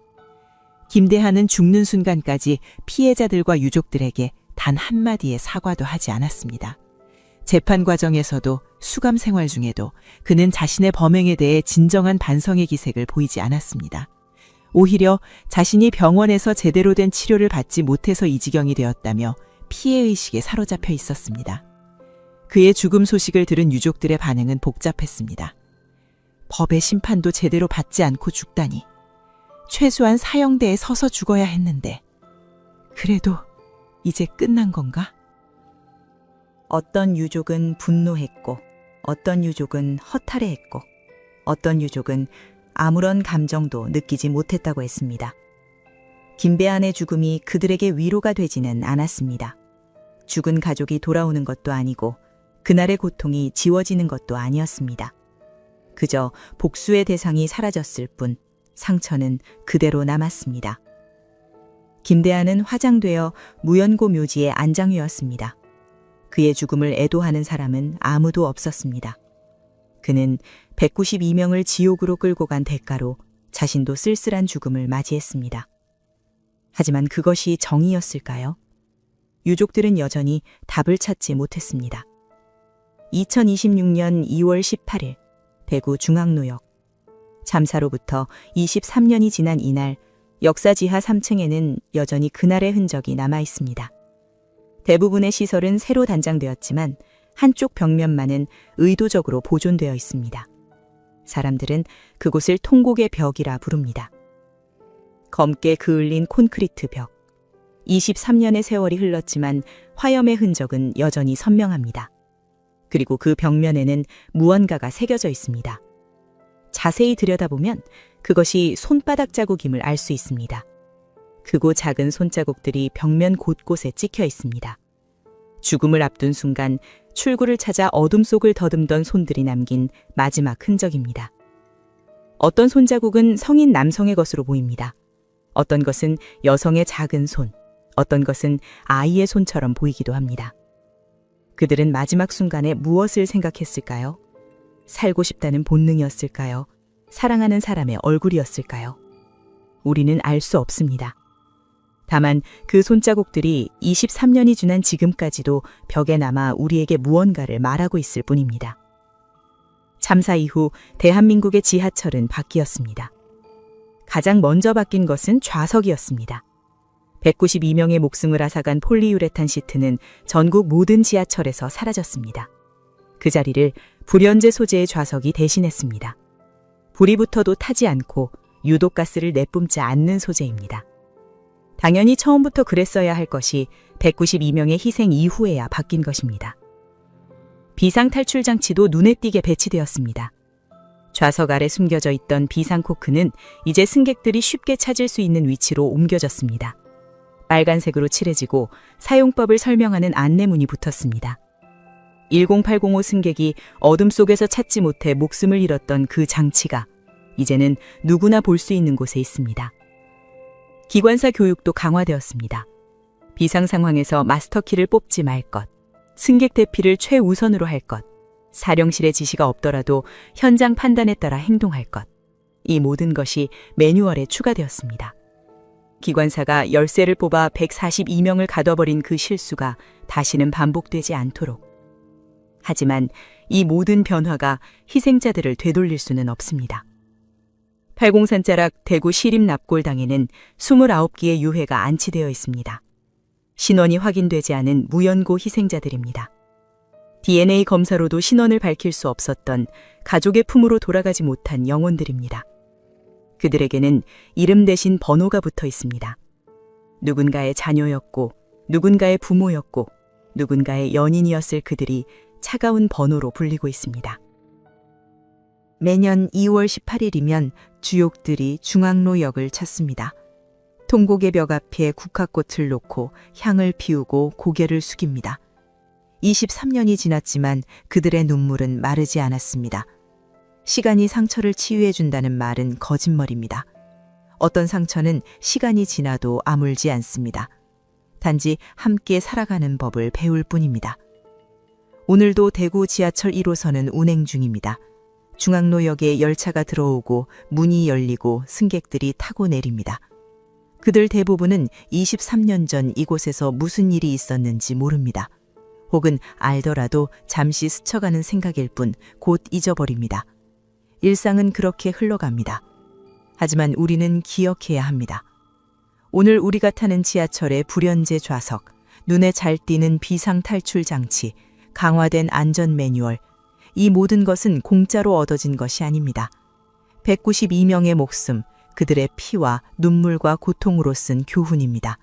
김대한은 죽는 순간까지 피해자들과 유족들에게 단 한마디의 사과도 하지 않았습니다. 재판 과정에서도 수감 생활 중에도 그는 자신의 범행에 대해 진정한 반성의 기색을 보이지 않았습니다. 오히려 자신이 병원에서 제대로 된 치료를 받지 못해서 이 지경이 되었다며 피해의식에 사로잡혀 있었습니다. 그의 죽음 소식을 들은 유족들의 반응은 복잡했습니다. 법의 심판도 제대로 받지 않고 죽다니. 최소한 사형대에 서서 죽어야 했는데. 그래도 이제 끝난 건가? 어떤 유족은 분노했고, 어떤 유족은 허탈해했고, 어떤 유족은 아무런 감정도 느끼지 못했다고 했습니다. 김배한의 죽음이 그들에게 위로가 되지는 않았습니다. 죽은 가족이 돌아오는 것도 아니고 그날의 고통이 지워지는 것도 아니었습니다. 그저 복수의 대상이 사라졌을 뿐 상처는 그대로 남았습니다. 김대한은 화장되어 무연고 묘지에 안장되었습니다. 그의 죽음을 애도하는 사람은 아무도 없었습니다. 그는 192명을 지옥으로 끌고 간 대가로 자신도 쓸쓸한 죽음을 맞이했습니다. 하지만 그것이 정의였을까요? 유족들은 여전히 답을 찾지 못했습니다. 2026년 2월 18일 대구 중앙로역. 참사로부터 23년이 지난 이날 역사 지하 3층에는 여전히 그날의 흔적이 남아 있습니다. 대부분의 시설은 새로 단장되었지만 한쪽 벽면만은 의도적으로 보존되어 있습니다. 사람들은 그곳을 통곡의 벽이라 부릅니다. 검게 그을린 콘크리트 벽. 23년의 세월이 흘렀지만 화염의 흔적은 여전히 선명합니다. 그리고 그 벽면에는 무언가가 새겨져 있습니다. 자세히 들여다보면 그것이 손바닥 자국임을 알 수 있습니다. 크고 작은 손자국들이 벽면 곳곳에 찍혀 있습니다. 죽음을 앞둔 순간 출구를 찾아 어둠 속을 더듬던 손들이 남긴 마지막 흔적입니다. 어떤 손자국은 성인 남성의 것으로 보입니다. 어떤 것은 여성의 작은 손, 어떤 것은 아이의 손처럼 보이기도 합니다. 그들은 마지막 순간에 무엇을 생각했을까요? 살고 싶다는 본능이었을까요? 사랑하는 사람의 얼굴이었을까요? 우리는 알 수 없습니다. 다만 그 손자국들이 23년이 지난 지금까지도 벽에 남아 우리에게 무언가를 말하고 있을 뿐입니다. 참사 이후 대한민국의 지하철은 바뀌었습니다. 가장 먼저 바뀐 것은 좌석이었습니다. 192명의 목숨을 앗아간 폴리유레탄 시트는 전국 모든 지하철에서 사라졌습니다. 그 자리를 불연제 소재의 좌석이 대신했습니다. 불이 붙어도 타지 않고 유독가스를 내뿜지 않는 소재입니다. 당연히 처음부터 그랬어야 할 것이 192명의 희생 이후에야 바뀐 것입니다. 비상탈출 장치도 눈에 띄게 배치되었습니다. 좌석 아래 숨겨져 있던 비상코크는 이제 승객들이 쉽게 찾을 수 있는 위치로 옮겨졌습니다. 빨간색으로 칠해지고 사용법을 설명하는 안내문이 붙었습니다. 10805 승객이 어둠 속에서 찾지 못해 목숨을 잃었던 그 장치가 이제는 누구나 볼 수 있는 곳에 있습니다. 기관사 교육도 강화되었습니다. 비상 상황에서 마스터키를 뽑지 말 것, 승객 대피를 최우선으로 할 것, 사령실의 지시가 없더라도 현장 판단에 따라 행동할 것, 이 모든 것이 매뉴얼에 추가되었습니다. 기관사가 열쇠를 뽑아 142명을 가둬버린 그 실수가 다시는 반복되지 않도록. 하지만 이 모든 변화가 희생자들을 되돌릴 수는 없습니다. 803자락 대구 시립 납골당에는 29기의 유해가 안치되어 있습니다. 신원이 확인되지 않은 무연고 희생자들입니다. DNA 검사로도 신원을 밝힐 수 없었던 가족의 품으로 돌아가지 못한 영혼들입니다. 그들에게는 이름 대신 번호가 붙어 있습니다. 누군가의 자녀였고, 누군가의 부모였고, 누군가의 연인이었을 그들이 차가운 번호로 불리고 있습니다. 매년 2월 18일이면 주욕들이 중앙로역을 찾습니다. 통곡의 벽 앞에 국화꽃을 놓고 향을 피우고 고개를 숙입니다. 23년이 지났지만 그들의 눈물은 마르지 않았습니다. 시간이 상처를 치유해준다는 말은 거짓말입니다. 어떤 상처는 시간이 지나도 아물지 않습니다. 단지 함께 살아가는 법을 배울 뿐입니다. 오늘도 대구 지하철 1호선은 운행 중입니다. 중앙로역에 열차가 들어오고 문이 열리고 승객들이 타고 내립니다. 그들 대부분은 23년 전 이곳에서 무슨 일이 있었는지 모릅니다. 혹은 알더라도 잠시 스쳐가는 생각일 뿐 곧 잊어버립니다. 일상은 그렇게 흘러갑니다. 하지만 우리는 기억해야 합니다. 오늘 우리가 타는 지하철의 불연제 좌석, 눈에 잘 띄는 비상 탈출 장치, 강화된 안전 매뉴얼, 이 모든 것은 공짜로 얻어진 것이 아닙니다. 192명의 목숨, 그들의 피와 눈물과 고통으로 쓴 교훈입니다.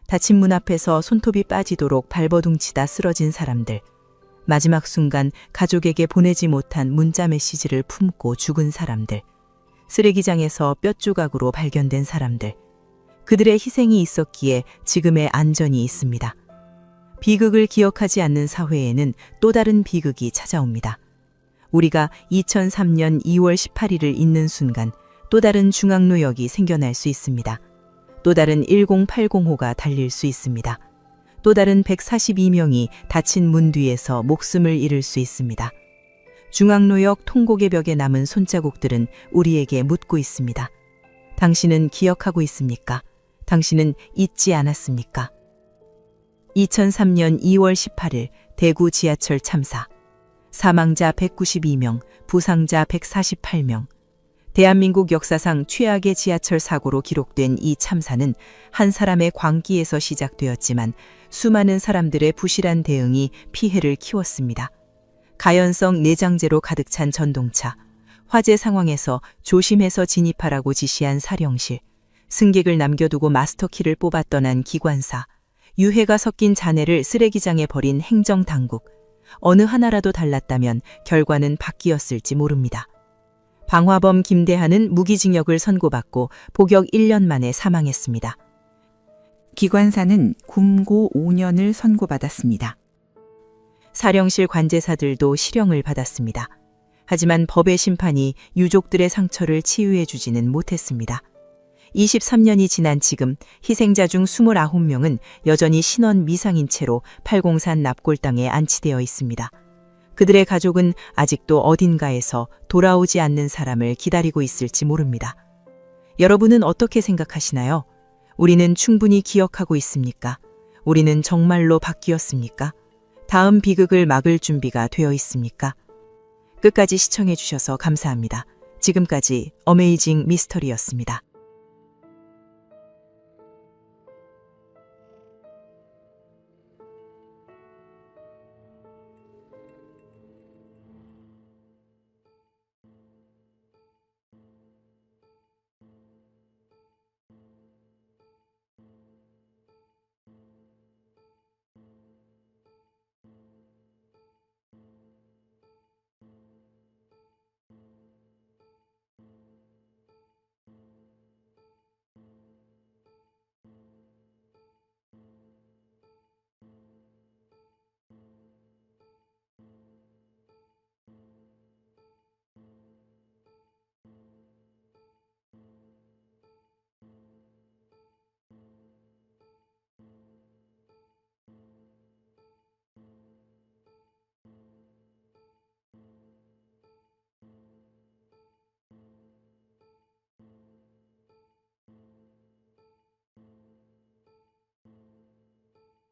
닫힌 문 앞에서 손톱이 빠지도록 발버둥치다 쓰러진 사람들, 마지막 순간 가족에게 보내지 못한 문자 메시지를 품고 죽은 사람들, 쓰레기장에서 뼈조각으로 발견된 사람들, 그들의 희생이 있었기에 지금의 안전이 있습니다. 비극을 기억하지 않는 사회에는 또 다른 비극이 찾아옵니다. 우리가 2003년 2월 18일을 잊는 순간 또 다른 중앙로역이 생겨날 수 있습니다. 또 다른 1080호가 달릴 수 있습니다. 또 다른 142명이 닫힌 문 뒤에서 목숨을 잃을 수 있습니다. 중앙로역 통곡의 벽에 남은 손자국들은 우리에게 묻고 있습니다. 당신은 기억하고 있습니까? 당신은 잊지 않았습니까? 2003년 2월 18일 대구 지하철 참사. 사망자 192명, 부상자 148명. 대한민국 역사상 최악의 지하철 사고로 기록된 이 참사는 한 사람의 광기에서 시작되었지만 수많은 사람들의 부실한 대응이 피해를 키웠습니다. 가연성 내장재로 가득 찬 전동차, 화재 상황에서 조심해서 진입하라고 지시한 사령실, 승객을 남겨두고 마스터키를 뽑아 떠난 기관사, 유해가 섞인 잔해를 쓰레기장에 버린 행정당국, 어느 하나라도 달랐다면 결과는 바뀌었을지 모릅니다. 방화범 김대하는 무기징역을 선고받고 복역 1년 만에 사망했습니다. 기관사는 kum고 5년을 선고받았습니다. 사령실 관제사들도 실형을 받았습니다. 하지만 법의 심판이 유족들의 상처를 치유해주지는 못했습니다. 23년이 지난 지금 희생자 중 29명은 여전히 신원 미상인 채로 팔공산 납골당에 안치되어 있습니다. 그들의 가족은 아직도 어딘가에서 돌아오지 않는 사람을 기다리고 있을지 모릅니다. 여러분은 어떻게 생각하시나요? 우리는 충분히 기억하고 있습니까? 우리는 정말로 바뀌었습니까? 다음 비극을 막을 준비가 되어 있습니까? 끝까지 시청해 주셔서 감사합니다. 지금까지 어메이징 미스터리였습니다.